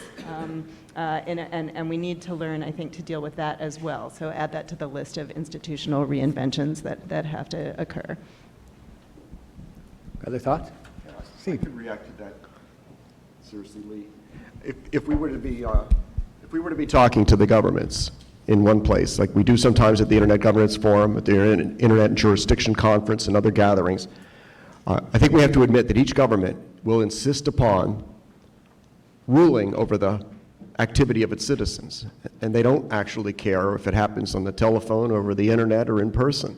S4: And we need to learn, I think, to deal with that as well. So add that to the list of institutional reinventions that have to occur.
S1: Other thoughts?
S5: I could react to that, seriously, Lee. If we were to be talking to the governments in one place, like we do sometimes at the Internet Governance Forum, at the Internet and Jurisdiction Conference and other gatherings, I think we have to admit that each government will insist upon ruling over the activity of its citizens, and they don't actually care if it happens on the telephone, over the internet, or in person.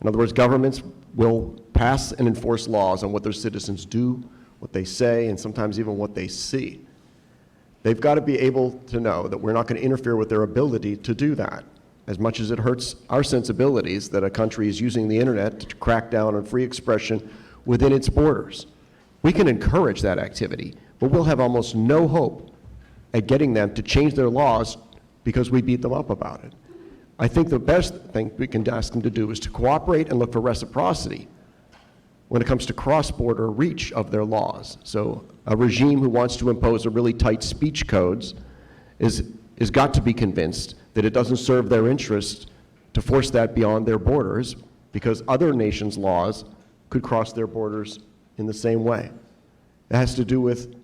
S5: In other words, governments will pass and enforce laws on what their citizens do, what they say, and sometimes even what they see. They've got to be able to know that we're not going to interfere with their ability to do that, as much as it hurts our sensibilities that a country is using the internet to crack down on free expression within its borders. We can encourage that activity, but we'll have almost no hope at getting them to change their laws because we beat them up about it. I think the best thing we can ask them to do is to cooperate and look for reciprocity when it comes to cross-border reach of their laws. So a regime who wants to impose a really tight speech codes is got to be convinced that it doesn't serve their interest to force that beyond their borders, because other nations' laws could cross their borders in the same way. It has to do with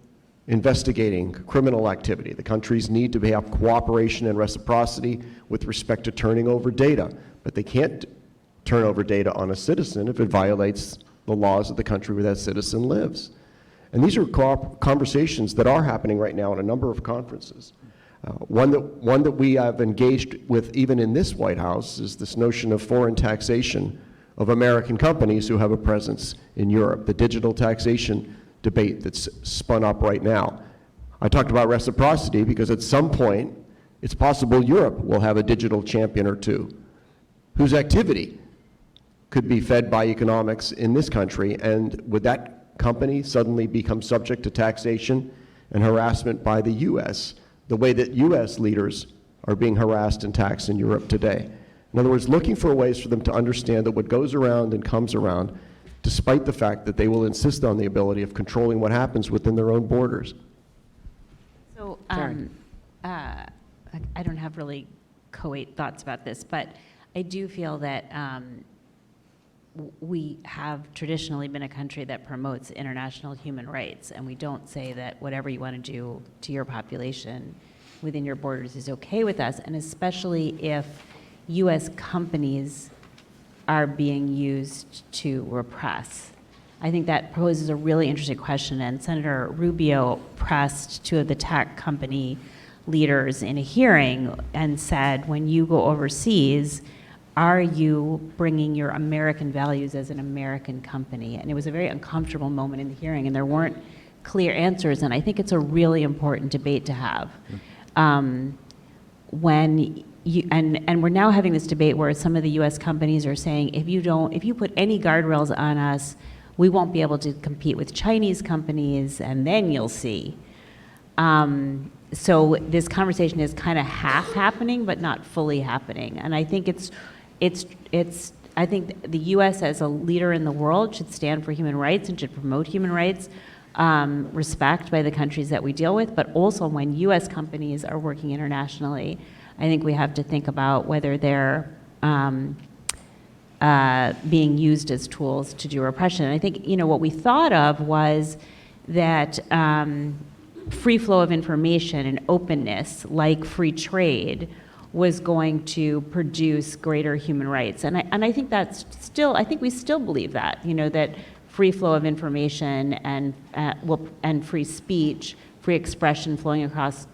S5: investigating criminal activity. The countries need to have cooperation and reciprocity with respect to turning over data, but they can't turn over data on a citizen if it violates the laws of the country where that citizen lives. And these are conversations that are happening right now in a number of conferences. One that we have engaged with even in this White House is this notion of foreign taxation of American companies who have a presence in Europe, the digital taxation debate that's spun up right now. I talked about reciprocity because at some point, it's possible Europe will have a digital champion or two whose activity could be fed by economics in this country, and would that company suddenly become subject to taxation and harassment by the U.S., the way that U.S. leaders are being harassed and taxed in Europe today? In other words, looking for ways for them to understand that what goes around and comes around, despite the fact that they will insist on the ability of controlling what happens within their own borders.
S3: So
S1: Karen.
S3: I don't have really co-ate thoughts about this, but I do feel that we have traditionally been a country that promotes international human rights, and we don't say that whatever you want to do to your population within your borders is okay with us, and especially if U.S. companies are being used to repress. I think that poses a really interesting question, and Senator Rubio pressed two of the tech company leaders in a hearing and said, when you go overseas, are you bringing your American values as an American company? And it was a very uncomfortable moment in the hearing, and there weren't clear answers, and I think it's a really important debate to have. When you, and we're now having this debate where some of the US companies are saying, if you put any guardrails on us, we won't be able to compete with Chinese companies, and then you'll see. So this conversation is kind of half happening, but not fully happening. And I think I think the U.S. as a leader in the world should stand for human rights and should promote human rights, respect by the countries that we deal with, but also when U.S. companies are working internationally, I think we have to think about whether they're being used as tools to do repression. And I think, what we thought of was that free flow of information and openness, like free trade, was going to produce greater human rights. And I think that's still, I think we still believe that, that free flow of information and free speech, free expression flowing across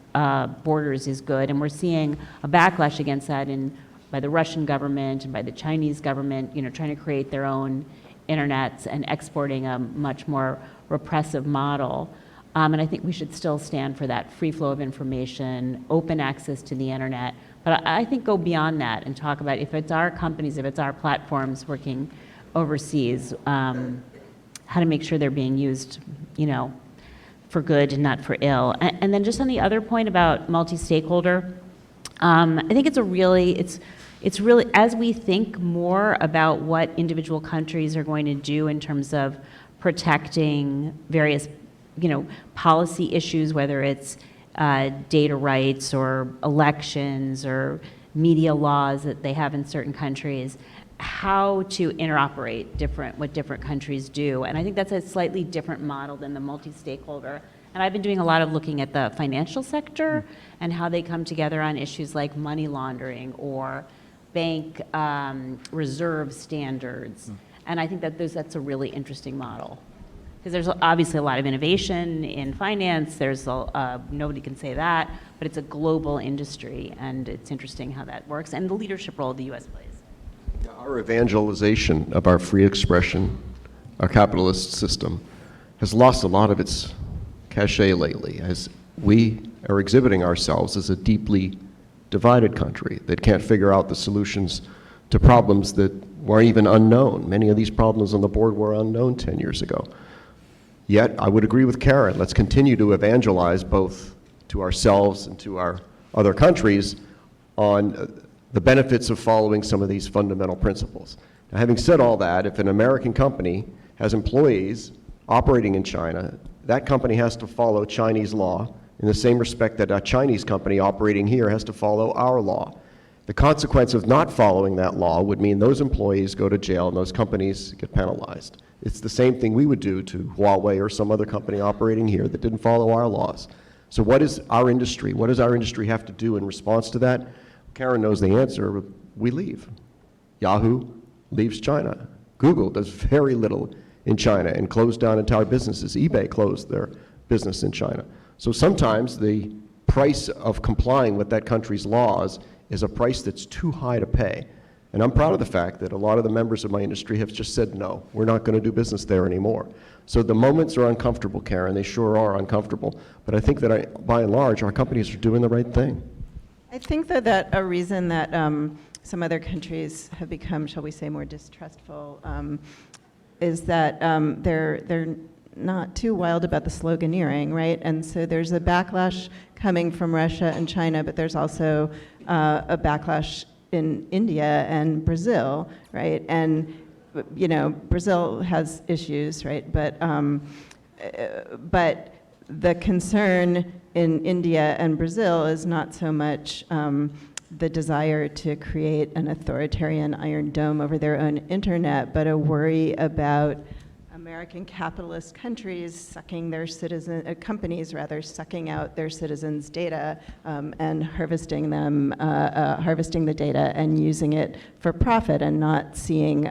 S3: borders is good. And we're seeing a backlash against that by the Russian government and by the Chinese government, trying to create their own internets and exporting a much more repressive model. And I think we should still stand for that free flow of information, open access to the internet. But I think go beyond that and talk about if it's our companies, if it's our platforms working overseas, how to make sure they're being used, for good and not for ill. And then just on the other point about multi-stakeholder, I think it's really, as we think more about what individual countries are going to do in terms of protecting various policy issues, whether it's data rights or elections or media laws that they have in certain countries, how to interoperate what different countries do. And I think that's a slightly different model than the multi-stakeholder. And I've been doing a lot of looking at the financial sector and how they come together on issues like money laundering or bank reserve standards. And I think that that's a really interesting model. Because there's obviously a lot of innovation in finance, there's nobody can say that, but it's a global industry, and it's interesting how that works, and the leadership role the U.S. plays.
S5: Our evangelization of our free expression, our capitalist system, has lost a lot of its cachet lately, as we are exhibiting ourselves as a deeply divided country that can't figure out the solutions to problems that were even unknown. Many of these problems on the board were unknown 10 years ago. Yet, I would agree with Karen, let's continue to evangelize both to ourselves and to our other countries on the benefits of following some of these fundamental principles. Now, having said all that, if an American company has employees operating in China, that company has to follow Chinese law in the same respect that a Chinese company operating here has to follow our law. The consequence of not following that law would mean those employees go to jail and those companies get penalized. It's the same thing we would do to Huawei or some other company operating here that didn't follow our laws. So what does our industry have to do in response to that? Karen knows the answer. We leave. Yahoo leaves China. Google does very little in China and closed down entire businesses. eBay closed their business in China. So sometimes the price of complying with that country's laws is a price that's too high to pay. And I'm proud of the fact that a lot of the members of my industry have just said, no, we're not going to do business there anymore. So the moments are uncomfortable, Karen. They sure are uncomfortable. But I think that by and large, our companies are doing the right thing.
S4: I think that a reason that some other countries have become, shall we say, more distrustful is that they're not too wild about the sloganeering, right? And so there's a backlash coming from Russia and China, but there's also a backlash in India and Brazil, right? And you know, Brazil has issues, right? But the concern in India and Brazil is not so much the desire to create an authoritarian iron dome over their own internet, but a worry about American capitalist countries sucking their companies rather, sucking out their citizens' data and harvesting the data and using it for profit and not seeing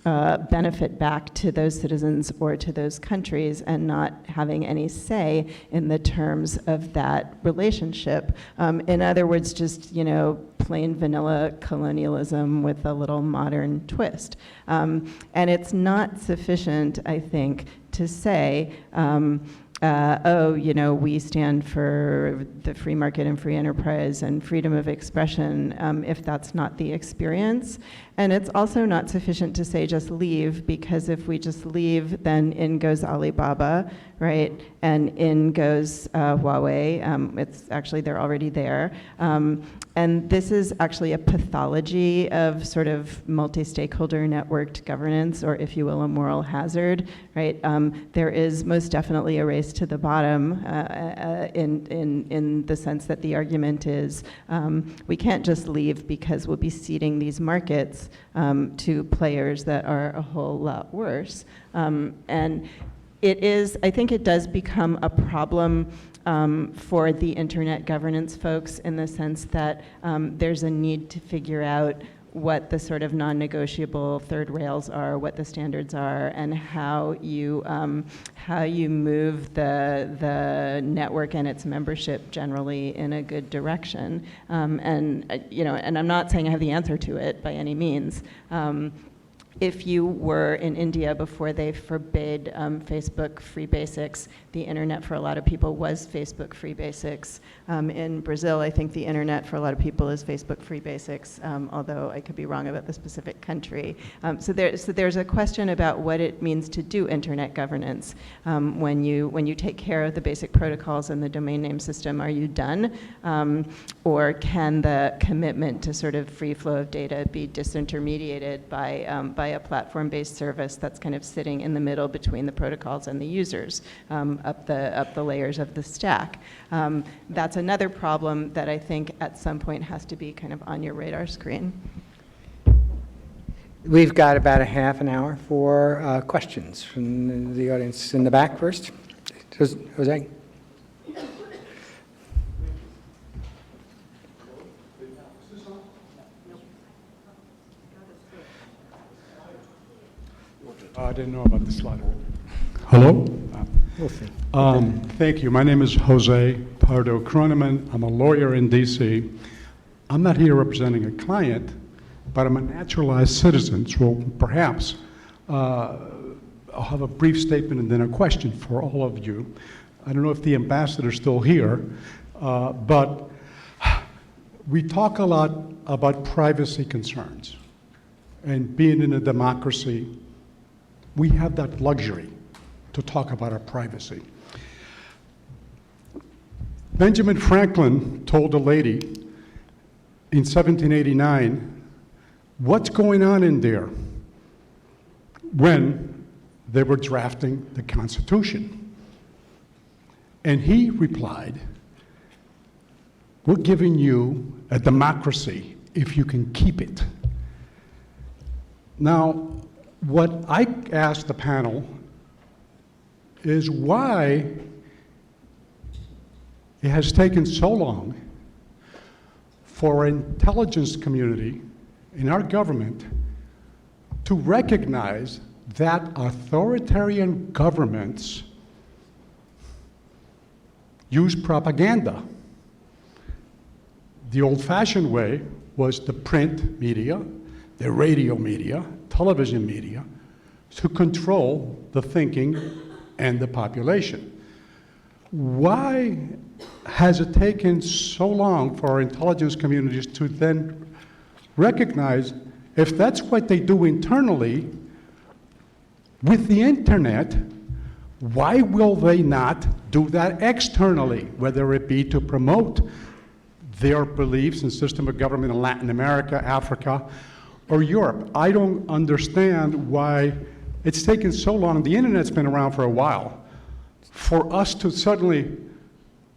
S4: benefit back to those citizens or to those countries and not having any say in the terms of that relationship. In other words, just, you know, plain vanilla colonialism with a little modern twist. And it's not sufficient, I think, to say, oh, you know, we stand for the free market and free enterprise and freedom of expression, if that's not the experience. And it's also not sufficient to say just leave, because if we just leave, then in goes Alibaba, right? And in goes Huawei. It's actually, they're already there. And this is actually a pathology of sort of multi-stakeholder networked governance, or if you will, a moral hazard, right? There is most definitely a race to the bottom in the sense that the argument is we can't just leave because we'll be ceding these markets to players that are a whole lot worse. And it is, I think it does become a problem for the internet governance folks in the sense that there's a need to figure out what the sort of non-negotiable third rails are, what the standards are, and how you move the network and its membership generally in a good direction. And you know, and I'm not saying I have the answer to it by any means. If you were in India before they forbade Facebook free basics, the internet for a lot of people was Facebook free basics. In Brazil, I think the internet for a lot of people is Facebook free basics, although I could be wrong about the specific country. So there's a question about what it means to do internet governance. When you take care of the basic protocols and the domain name system, are you done? Or can the commitment to sort of free flow of data be disintermediated by a platform-based service that's kind of sitting in the middle between the protocols and the users, up the layers of the stack? That's another problem that I think at some point has to be kind of on your radar screen.
S1: We've got about a half an hour for questions from the audience in the back first. Jose?
S6: I didn't know about the slide. Hello?
S1: We'll see.
S6: Thank you. My name is Jose Pardo Kroneman. I'm a lawyer in D.C. I'm not here representing a client, but I'm a naturalized citizen, so perhaps I'll have a brief statement and then a question for all of you. I don't know if the ambassador's still here, but we talk a lot about privacy concerns. And being in a democracy, we have that luxury to talk about our privacy. Benjamin Franklin told a lady in 1789, what's going on in there, when they were drafting the Constitution. And he replied, we're giving you a democracy if you can keep it. Now, what I asked the panel is why it has taken so long for our intelligence community in our government to recognize that authoritarian governments use propaganda. The old-fashioned way was the print media, the radio media, television media, to control the thinking and the population. Why has it taken so long for our intelligence communities to then recognize if that's what they do internally with the internet, why will they not do that externally, whether it be to promote their beliefs and system of government in Latin America, Africa, or Europe? I don't understand why it's taken so long. The internet's been around for a while. For us to suddenly,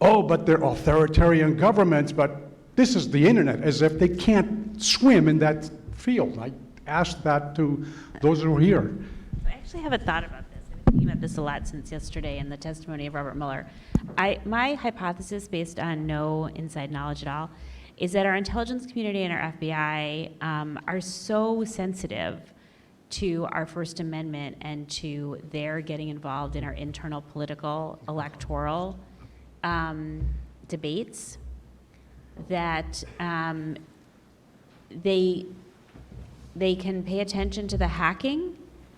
S6: oh, but they're authoritarian governments, but this is the internet, as if they can't swim in that field. I asked that to those who are here.
S3: I actually have a thought about this. I've been thinking about this a lot since yesterday in the testimony of Robert Mueller. My hypothesis, based on no inside knowledge at all, is that our intelligence community and our FBI are so sensitive to our First Amendment and to their getting involved in our internal political electoral debates that they can pay attention to the hacking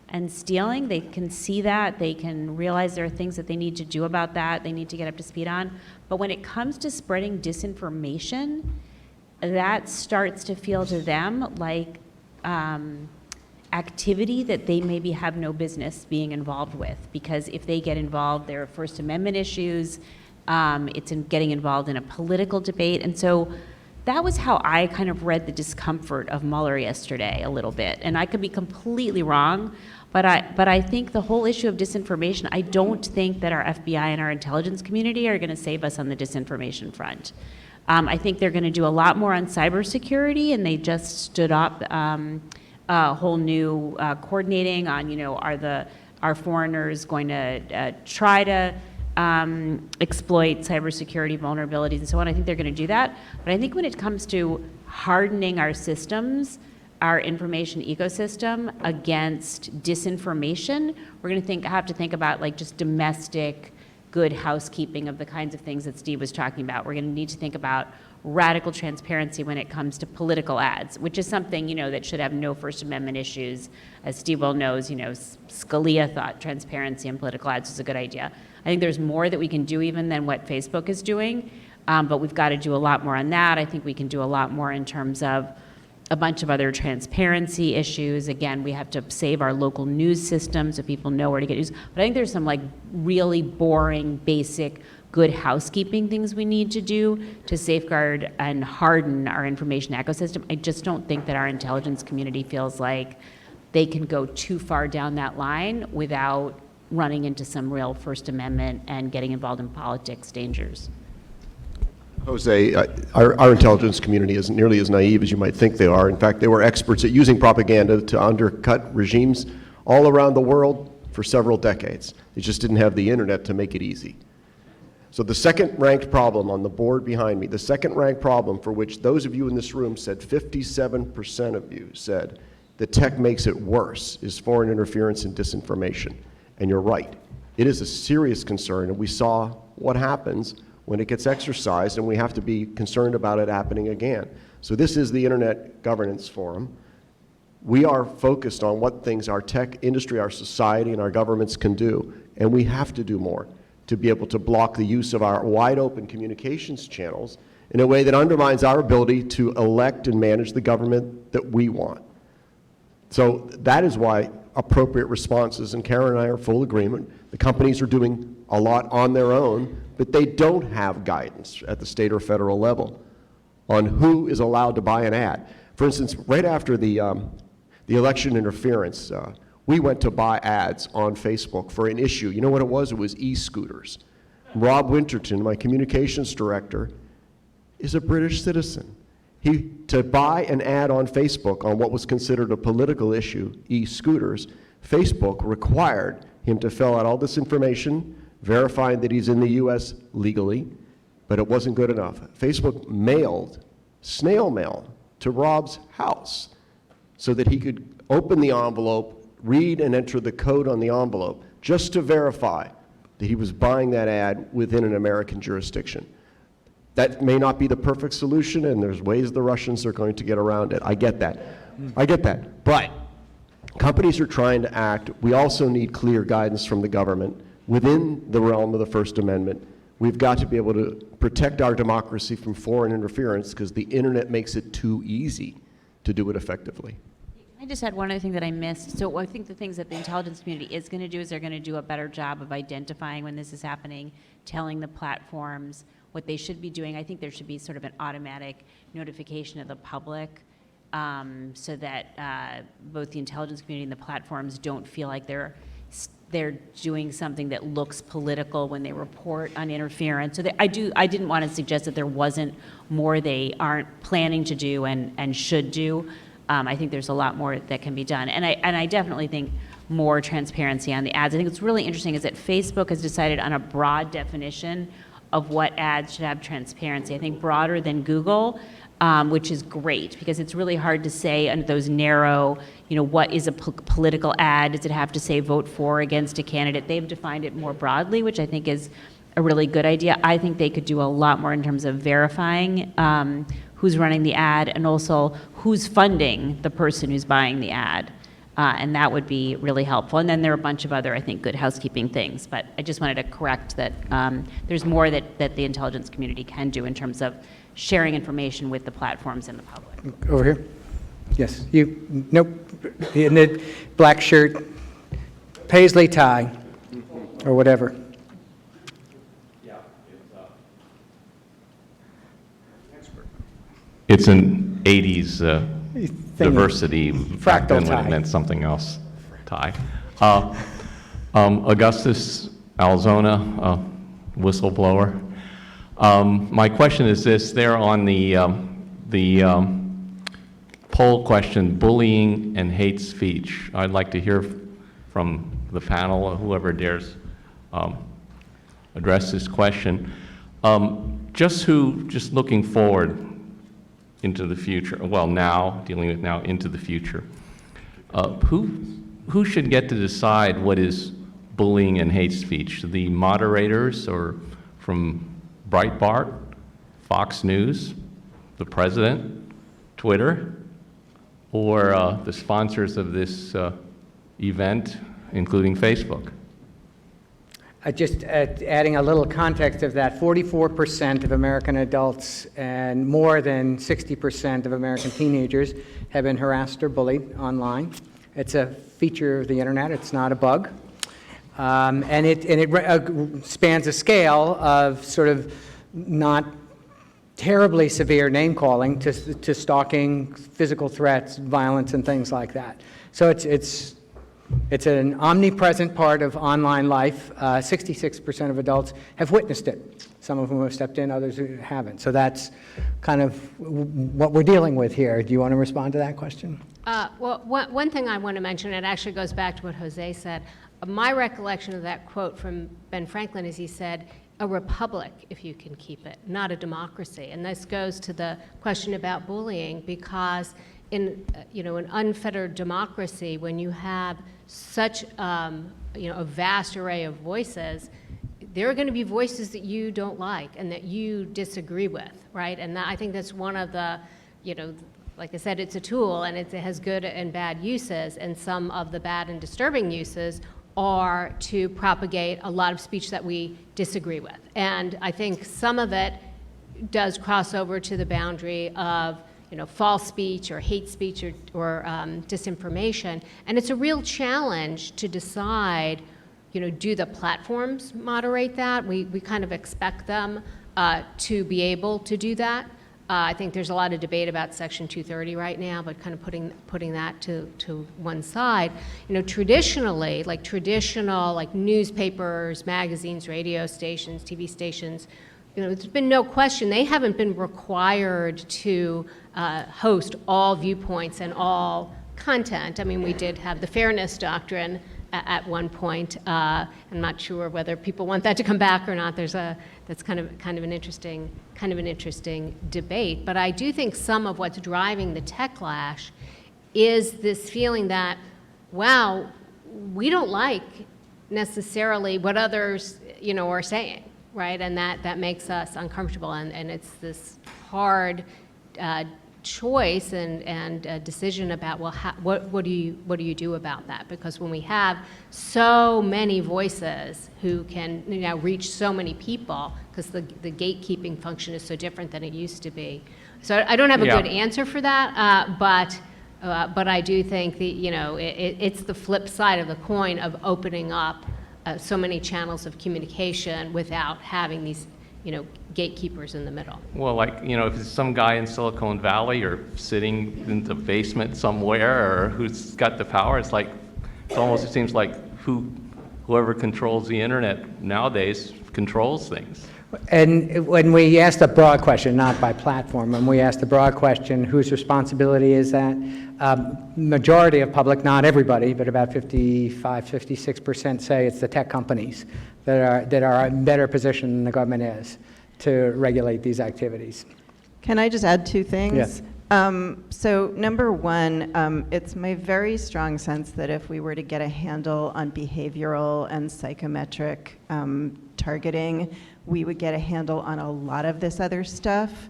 S3: and stealing. They can see that. They can realize there are things that they need to do about that. They need to get up to speed on. But when it comes to spreading disinformation, that starts to feel to them like activity that they maybe have no business being involved with, because if they get involved, there are First Amendment issues, it's in getting involved in a political debate. And so that was how I kind of read the discomfort of Mueller yesterday a little bit. And I could be completely wrong, but I think the whole issue of disinformation, I don't think that our FBI and our intelligence community are going to save us on the disinformation front. I think they're going to do a lot more on cybersecurity, and they just stood up a whole new coordinating on, are foreigners going to try to exploit cybersecurity vulnerabilities and so on. I think they're going to do that. But I think when it comes to hardening our systems, our information ecosystem against disinformation, we're going to have to think about like just domestic good housekeeping of the kinds of things that Steve was talking about. We're going to need to think about radical transparency when it comes to political ads, which is something, that should have no First Amendment issues. As Steve well knows, Scalia thought transparency in political ads was a good idea. I think there's more that we can do even than what Facebook is doing, but we've got to do a lot more on that. I think we can do a lot more in terms of a bunch of other transparency issues. Again, we have to save our local news system so people know where to get news. But I think there's some like really boring, basic, good housekeeping things we need to do to safeguard and harden our information ecosystem. I just don't think that our intelligence community feels like they can go too far down that line without running into some real First Amendment and getting involved in politics dangers.
S5: Jose, our intelligence community isn't nearly as naive as you might think they are. In fact, they were experts at using propaganda to undercut regimes all around the world for several decades. They just didn't have the internet to make it easy. So the second-ranked problem on the board behind me, the second-ranked problem for which those of you in this room said 57% of you said the tech makes it worse, is foreign interference and disinformation. And you're right. It is a serious concern, and we saw what happens when it gets exercised, and we have to be concerned about it happening again. So this is the Internet Governance Forum. We are focused on what things our tech industry, our society, and our governments can do, and we have to do more to be able to block the use of our wide open communications channels in a way that undermines our ability to elect and manage the government that we want. So that is why appropriate responses, and Karen and I are full agreement, the companies are doing a lot on their own, but they don't have guidance at the state or federal level on who is allowed to buy an ad. For instance, right after the election interference, we went to buy ads on Facebook for an issue. You know what it was? It was e-scooters. Rob Winterton, my communications director, is a British citizen. To buy an ad on Facebook on what was considered a political issue, e-scooters, Facebook required him to fill out all this information, verifying that he's in the U.S. legally, but it wasn't good enough. Facebook mailed, snail mail, to Rob's house so that he could open the envelope, read and enter the code on the envelope, just to verify that he was buying that ad within an American jurisdiction. That may not be the perfect solution, and there's ways the Russians are going to get around it. I get that. I get that. But companies are trying to act. We also need clear guidance from the government within the realm of the First Amendment. We've got to be able to protect our democracy from foreign interference because the internet makes it too easy to do it effectively.
S3: I just had one other thing that I missed. So I think the things that the intelligence community is going to do is they're going to do a better job of identifying when this is happening, telling the platforms what they should be doing. I think there should be sort of an automatic notification of the public so that both the intelligence community and the platforms don't feel like they're doing something that looks political when they report on interference. So I didn't want to suggest that there wasn't more they aren't planning to do and should do. I think there's a lot more that can be done. And I definitely think more transparency on the ads. I think what's really interesting is that Facebook has decided on a broad definition of what ads should have transparency. I think broader than Google, which is great because it's really hard to say under those narrow, what is a political ad? Does it have to say vote for or against a candidate? They've defined it more broadly, which I think is a really good idea. I think they could do a lot more in terms of verifying who's running the ad and also who's funding the person who's buying the ad. And that would be really helpful. And then there are a bunch of other, I think, good housekeeping things. But I just wanted to correct that there's more that the intelligence community can do in terms of sharing information with the platforms and the public.
S1: Over here. Yes, you, nope, in the black shirt, paisley tie, or whatever.
S7: It's an 80s diversity. Back then when
S1: tie.
S7: it meant something else. Tie. Augustus Alzona, whistleblower. My question is this: there on the poll question, bullying and hate speech. I'd like to hear from the panel, or whoever dares address this question. Just looking forward into the future, well, now, dealing with now, into the future. Who should get to decide what is bullying and hate speech? The moderators, or from Breitbart, Fox News, the president, Twitter, or the sponsors of this event, including Facebook?
S1: Just adding a little context of that, 44% of American adults and more than 60% of American teenagers have been harassed or bullied online. It's a feature of the internet, it's not a bug. And it spans a scale of sort of not terribly severe name calling to stalking, physical threats, violence, and things like that. So it's an omnipresent part of online life. 66% of adults have witnessed it. Some of them have stepped in, others haven't. So that's kind of what we're dealing with here. Do you want to respond to that question?
S2: Well, one thing I want to mention, it actually goes back to what Jose said. My recollection of that quote from Ben Franklin is he said, "A republic, if you can keep it, not a democracy." And this goes to the question about bullying, because in an unfettered democracy, when you have such a vast array of voices, there are going to be voices that you don't like and that you disagree with, right? And I think that's one of the, like I said, it's a tool and it has good and bad uses, and some of the bad and disturbing uses are to propagate a lot of speech that we disagree with. And I think some of it does cross over to the boundary of false speech or hate speech or disinformation. And it's a real challenge to decide, do the platforms moderate that? We kind of expect them to be able to do that. I think there's a lot of debate about Section 230 right now, but kind of putting that to one side. Traditionally, traditional newspapers, magazines, radio stations, TV stations, there's been no question, they haven't been required to host all viewpoints and all content. I mean, we did have the fairness doctrine at one point. I'm not sure whether people want that to come back or not. That's kind of an interesting debate. But I do think some of what's driving the techlash is this feeling that, wow, we don't like necessarily what others, are saying, right? And that makes us uncomfortable. And it's this hard choice and decision about, well, what do you do about that? Because when we have so many voices who can reach so many people, because the gatekeeping function is so different than it used to be. So I don't have a good answer for that, but I do think it's the flip side of the coin of opening up so many channels of communication without having these gatekeepers in the middle.
S7: Well, if it's some guy in Silicon Valley or sitting in the basement somewhere or who's got the power, it seems like whoever controls the internet nowadays controls things.
S1: And when we asked a broad question, not by platform, when we asked a broad question, whose responsibility is that? Majority of public, not everybody, but about 56% say it's the tech companies that are in better position than the government is to regulate these activities.
S4: Can I just add two things?
S1: Yes.
S4: So number one, it's my very strong sense that if we were to get a handle on behavioral and psychometric targeting, we would get a handle on a lot of this other stuff,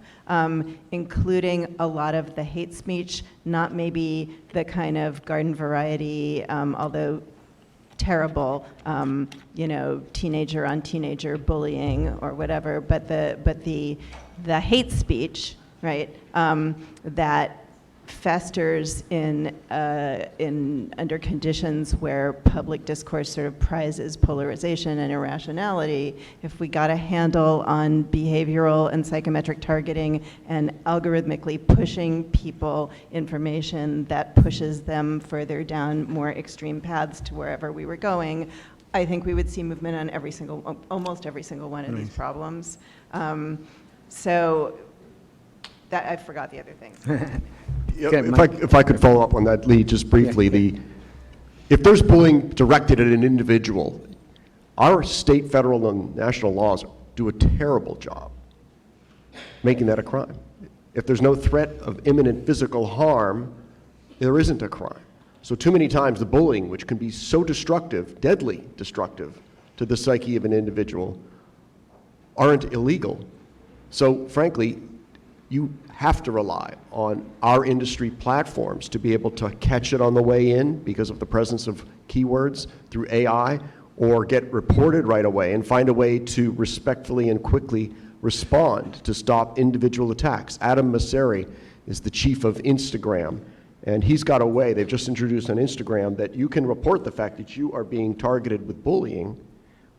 S4: including a lot of the hate speech, not maybe the kind of garden variety, although terrible, teenager on teenager bullying or whatever, but the hate speech, right, that festers in under conditions where public discourse sort of prizes polarization and irrationality. If we got a handle on behavioral and psychometric targeting and algorithmically pushing people information that pushes them further down more extreme paths to wherever we were going, I think we would see movement on almost every single one of these problems. So that I forgot the other thing.
S5: If I could follow up on that, Lee, just briefly, if there's bullying directed at an individual, our state, federal, and national laws do a terrible job making that a crime. If there's no threat of imminent physical harm, there isn't a crime. So too many times the bullying, which can be so destructive, deadly destructive to the psyche of an individual, aren't illegal. So frankly, you have to rely on our industry platforms to be able to catch it on the way in because of the presence of keywords through AI, or get reported right away and find a way to respectfully and quickly respond to stop individual attacks. Adam Mosseri is the chief of Instagram, and he's got a way, they've just introduced on Instagram, that you can report the fact that you are being targeted with bullying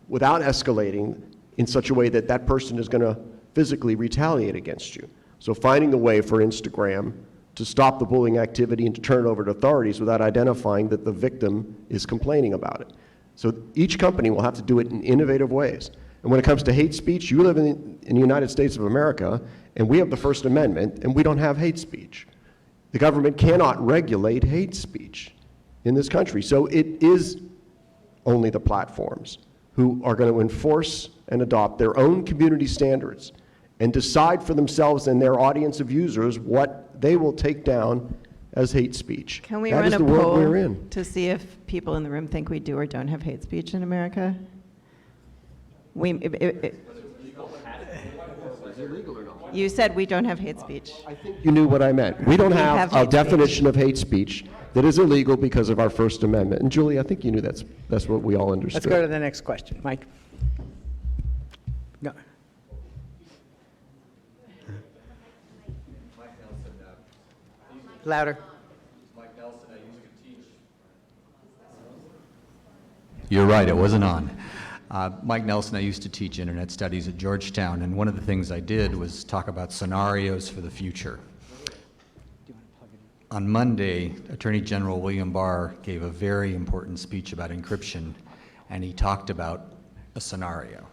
S5: without escalating in such a way that that person is going to physically retaliate against you. So finding a way for Instagram to stop the bullying activity and to turn it over to authorities without identifying that the victim is complaining about it. So each company will have to do it in innovative ways. And when it comes to hate speech, you live in the United States of America, and we have the First Amendment, and we don't have hate speech. The government cannot regulate hate speech in this country. So it is only the platforms who are going to enforce and adopt their own community standards and decide for themselves and their audience of users what they will take down as hate speech.
S4: Can we
S5: That
S4: run
S5: is
S4: a
S5: the world we're
S4: poll
S5: in.
S4: to see if people in the room think we do or don't have hate speech in America? You said we don't have hate speech.
S5: I think you knew what I meant. We don't have a
S4: hate
S5: definition of hate speech that is illegal because of our First Amendment. And Julie, I think you knew that's what we all understood.
S1: Let's go to the next question. Mike? No. Louder.
S8: You're right, it wasn't on. Mike Nelson, I used to teach internet studies at Georgetown, and one of the things I did was talk about scenarios for the future. On Monday, Attorney General William Barr gave a very important speech about encryption, and he talked about a scenario.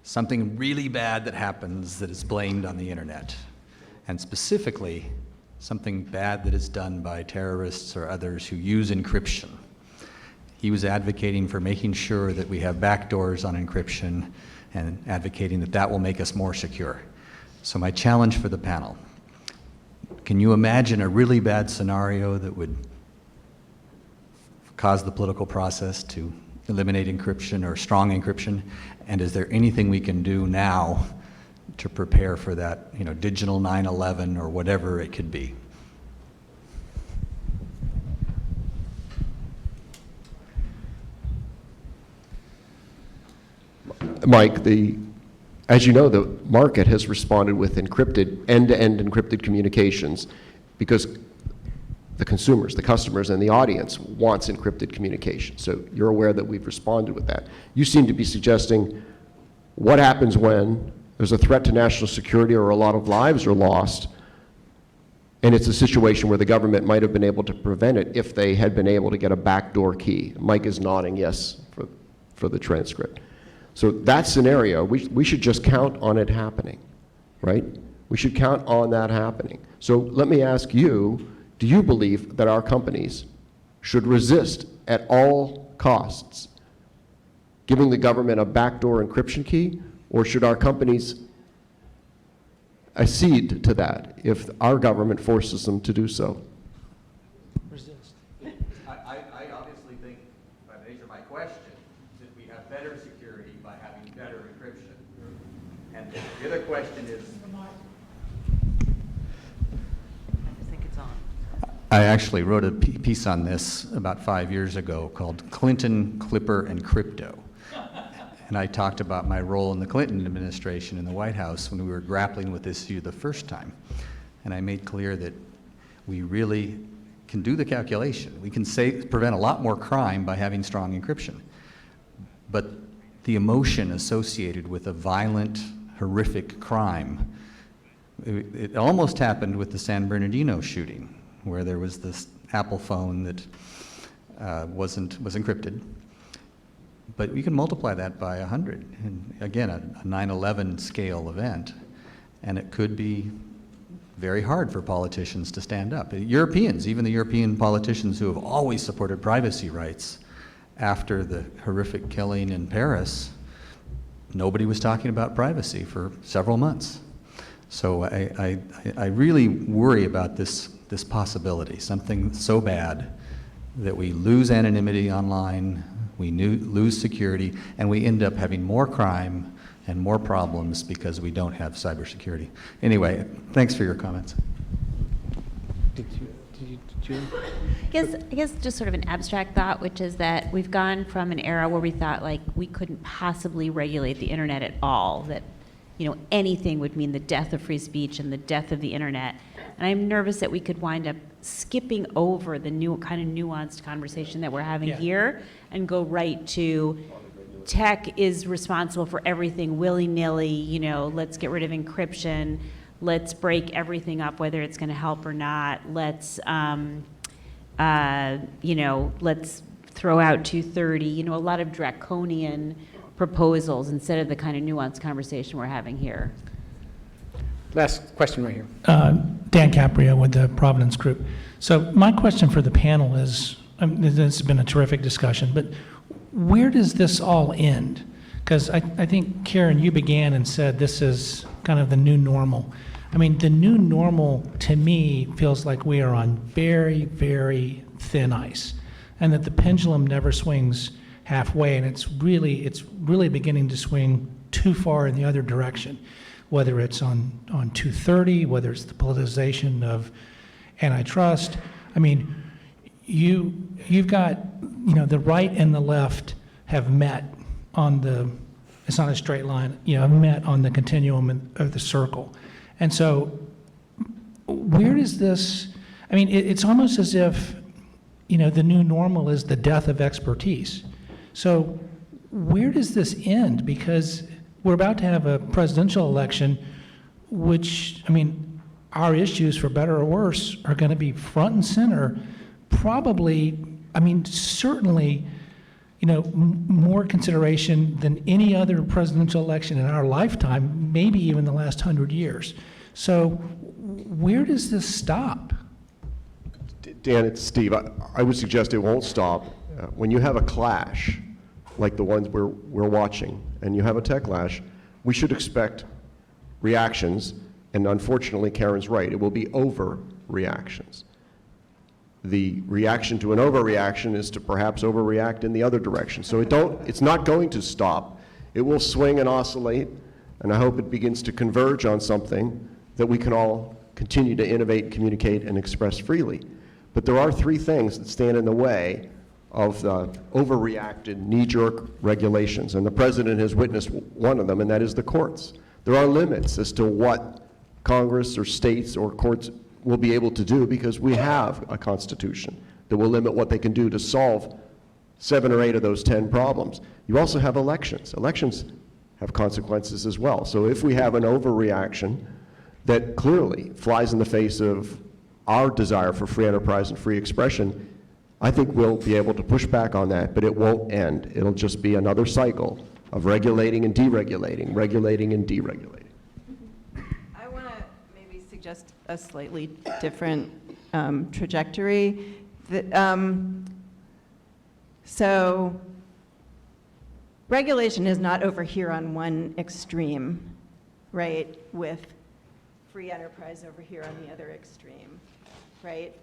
S8: something really bad that happens that is blamed on the internet, and specifically something bad that is done by terrorists or others who use encryption. He was advocating for making sure that we have backdoors on encryption and advocating that that will make us more secure. So my challenge for the panel, can you imagine a really bad scenario that would cause the political process to eliminate encryption or strong encryption? And is there anything we can do now to prepare for that, digital 9/11 or whatever it could be?
S5: Mike, as you know, the market has responded with encrypted, end-to-end encrypted communications because the consumers, the customers, and the audience wants encrypted communication. So you're aware that we've responded with that. You seem to be suggesting what happens when there's a threat to national security or a lot of lives are lost, and it's a situation where the government might have been able to prevent it if they had been able to get a backdoor key. Mike is nodding yes for the transcript. So that scenario, we should just count on it happening, right? We should count on that happening. So let me ask you, do you believe that our companies should resist at all costs giving the government a backdoor encryption key, or should our companies accede to that if our government forces them to do so?
S8: I obviously think, if I measure my question, that we have better security by having better encryption. And the other question is, I actually wrote a piece on this about 5 years ago called Clinton, Clipper, and Crypto. And I talked about my role in the Clinton administration in the White House when we were grappling with this issue the first time. And I made clear that we really can do the calculation. We can prevent a lot more crime by having strong encryption. But the emotion associated with a violent, horrific crime, it almost happened with the San Bernardino shooting, where there was this Apple phone that was encrypted. But you can multiply that by 100. And again, a 9/11 scale event. And it could be very hard for politicians to stand up. Europeans, even the European politicians who have always supported privacy rights, after the horrific killing in Paris, nobody was talking about privacy for several months. So I really worry about this possibility, something so bad that we lose anonymity online, we lose security, and we end up having more crime and more problems because we don't have cybersecurity. Anyway, thanks for your comments.
S3: I guess just sort of an abstract thought, which is that we've gone from an era where we thought like we couldn't possibly regulate the internet at all, that anything would mean the death of free speech and the death of the internet. And I'm nervous that we could wind up skipping over the new kind of nuanced conversation that we're having here and go right to tech is responsible for everything willy-nilly, let's get rid of encryption, let's break everything up, whether it's going to help or not, let's throw out 230, a lot of draconian proposals instead of the kind of nuanced conversation we're having here.
S1: Last question right here.
S9: Dan Caprio with the Providence Group. So my question for the panel is, this has been a terrific discussion, but where does this all end? Because I think, Karen, you began and said this is kind of the new normal. I mean, the new normal, to me, feels like we are on very, very thin ice, and that the pendulum never swings halfway, and it's really beginning to swing too far in the other direction, whether it's on 230, whether it's the politicization of antitrust. I mean, you've got, the right and the left have met on it's not a straight line, have met on the continuum of the circle. And so where does this, it's almost as if, the new normal is the death of expertise. So where does this end? Because we're about to have a presidential election, which, our issues, for better or worse, are going to be front and center. Probably, certainly, more consideration than any other presidential election in our lifetime, maybe even the last 100 years. So where does this stop?
S5: Dan, it's Steve. I would suggest it won't stop. When you have a clash, like the ones we're watching, and you have a techlash, we should expect reactions, and unfortunately, Karen's right, it will be overreactions. The reaction to an overreaction is to perhaps overreact in the other direction. So it's not going to stop. It will swing and oscillate, and I hope it begins to converge on something that we can all continue to innovate, communicate, and express freely. But there are three things that stand in the way of the overreacted, knee-jerk regulations, and the president has witnessed one of them, and that is the courts. There are limits as to what Congress or states or courts will be able to do because we have a constitution that will limit what they can do to solve 7 or 8 of those 10 problems. You also have elections. Elections have consequences as well. So if we have an overreaction that clearly flies in the face of our desire for free enterprise and free expression, I think we'll be able to push back on that, but it won't end. It'll just be another cycle of regulating and deregulating, regulating and deregulating.
S4: I want to maybe suggest a slightly different trajectory. So regulation is not over here on one extreme, right, with free enterprise over here on the other extreme, right?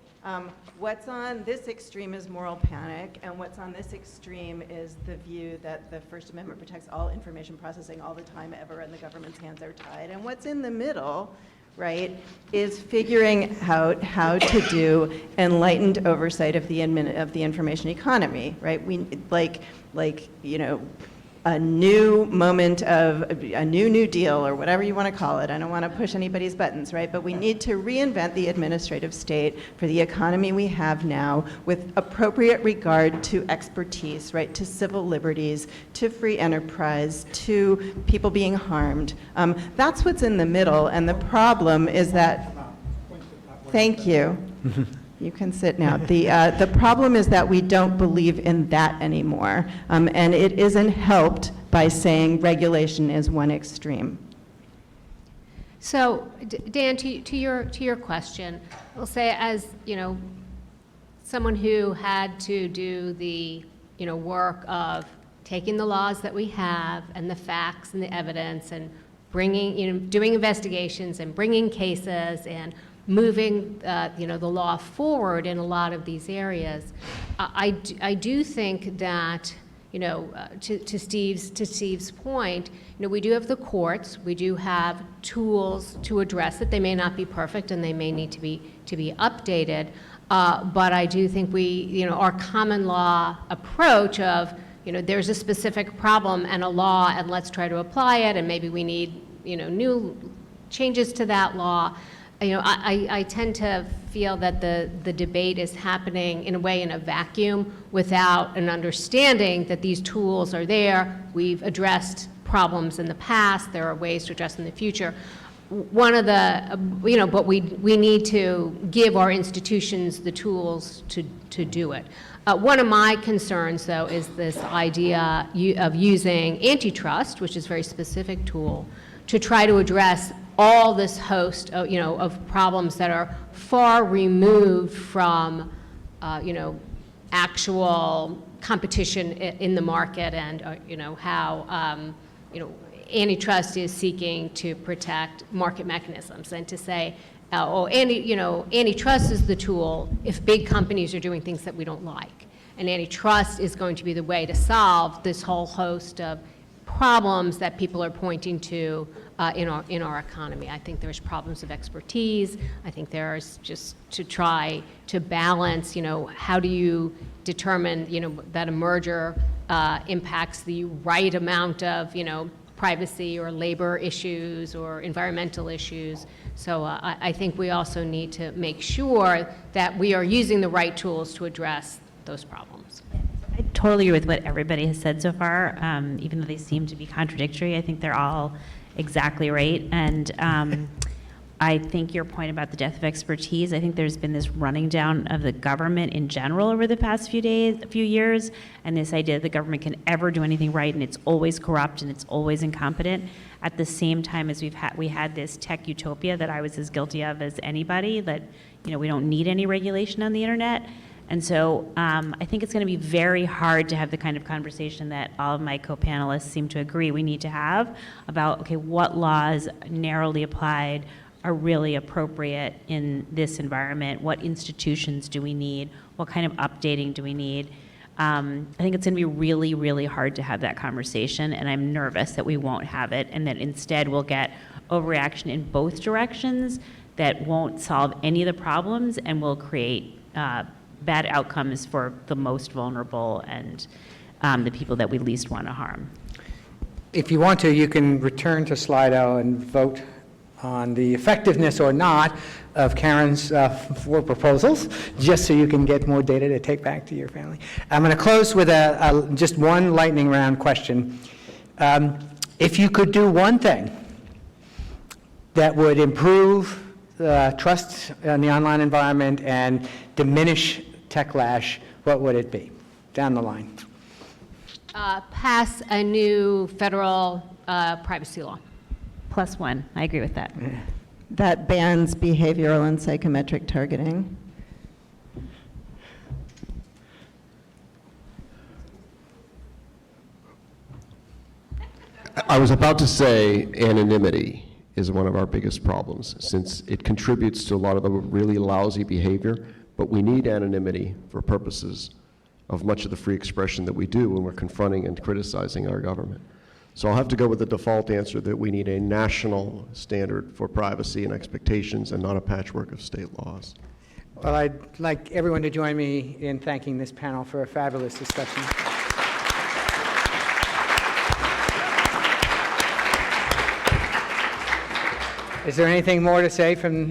S4: What's on this extreme is moral panic, and what's on this extreme is the view that the First Amendment protects all information processing all the time ever, and the government's hands are tied. And what's in the middle, right, is figuring out how to do enlightened oversight of the information economy, right? We like a new moment of a new deal, or whatever you want to call it. I don't want to push anybody's buttons, right? But we need to reinvent the administrative state for the economy we have now with appropriate regard to expertise, right? To civil liberties, to free enterprise, to people being harmed. That's what's in the middle, and the problem is that, thank you. You can sit now. The problem is that we don't believe in that anymore, and it isn't helped by saying regulation is one extreme.
S2: So, Dan, to your question, I'll say, as someone who had to do the work of taking the laws that we have and the facts and the evidence and bringing doing investigations and bringing cases and moving the law forward in a lot of these areas, I do think that to Steve's point, we do have the courts, we do have tools to address it. They may not be perfect and they may need to be updated, but I do think our common law approach of there's a specific problem and a law, and let's try to apply it, and maybe we need new changes to that law. I tend to feel that the debate is happening in a way in a vacuum without an understanding that these tools are there. We've addressed problems in the past. There are ways to address in the future. One of the, but we need to give our institutions the tools to do it. One of my concerns, though, is this idea of using antitrust, which is a very specific tool, to try to address all this host of, of problems that are far removed from, actual competition in the market, and how antitrust is seeking to protect market mechanisms, and to say, antitrust is the tool if big companies are doing things that we don't like, and antitrust is going to be the way to solve this whole host of problems that people are pointing to in our economy. I think there's problems of expertise. I think there's just to try to balance, how do you determine, that a merger impacts the right amount of, privacy or labor issues or environmental issues. So I think we also need to make sure that we are using the right tools to address those problems.
S3: I totally agree with what everybody has said so far, even though they seem to be contradictory. I think they're all exactly right. And I think your point about the death of expertise, I think there's been this running down of the government in general over the past few years, and this idea that the government can ever do anything right and it's always corrupt and it's always incompetent. At the same time as we had this tech utopia that I was as guilty of as anybody, that we don't need any regulation on the internet. And so I think it's going to be very hard to have the kind of conversation that all of my co-panelists seem to agree we need to have about, okay, what laws narrowly applied are really appropriate in this environment? What institutions do we need? What kind of updating do we need? I think it's going to be really, really hard to have that conversation, and I'm nervous that we won't have it, and that instead we'll get overreaction in both directions that won't solve any of the problems and will create bad outcomes for the most vulnerable and the people that we least want to harm.
S1: If you want to, you can return to Slido and vote on the effectiveness or not of Karen's 4 proposals, just so you can get more data to take back to your family. I'm going to close with just one lightning round question. If you could do one thing that would improve trust in the online environment and diminish techlash, what would it be? Down the line.
S2: Pass a new federal privacy law.
S3: +1, I agree with that.
S4: That bans behavioral and psychometric targeting.
S5: I was about to say anonymity is one of our biggest problems, since it contributes to a lot of the really lousy behavior, but we need anonymity for purposes of much of the free expression that we do when we're confronting and criticizing our government. So I'll have to go with the default answer that we need a national standard for privacy and expectations and not a patchwork of state laws.
S1: Well, I'd like everyone to join me in thanking this panel for a fabulous discussion. Is there anything more to say from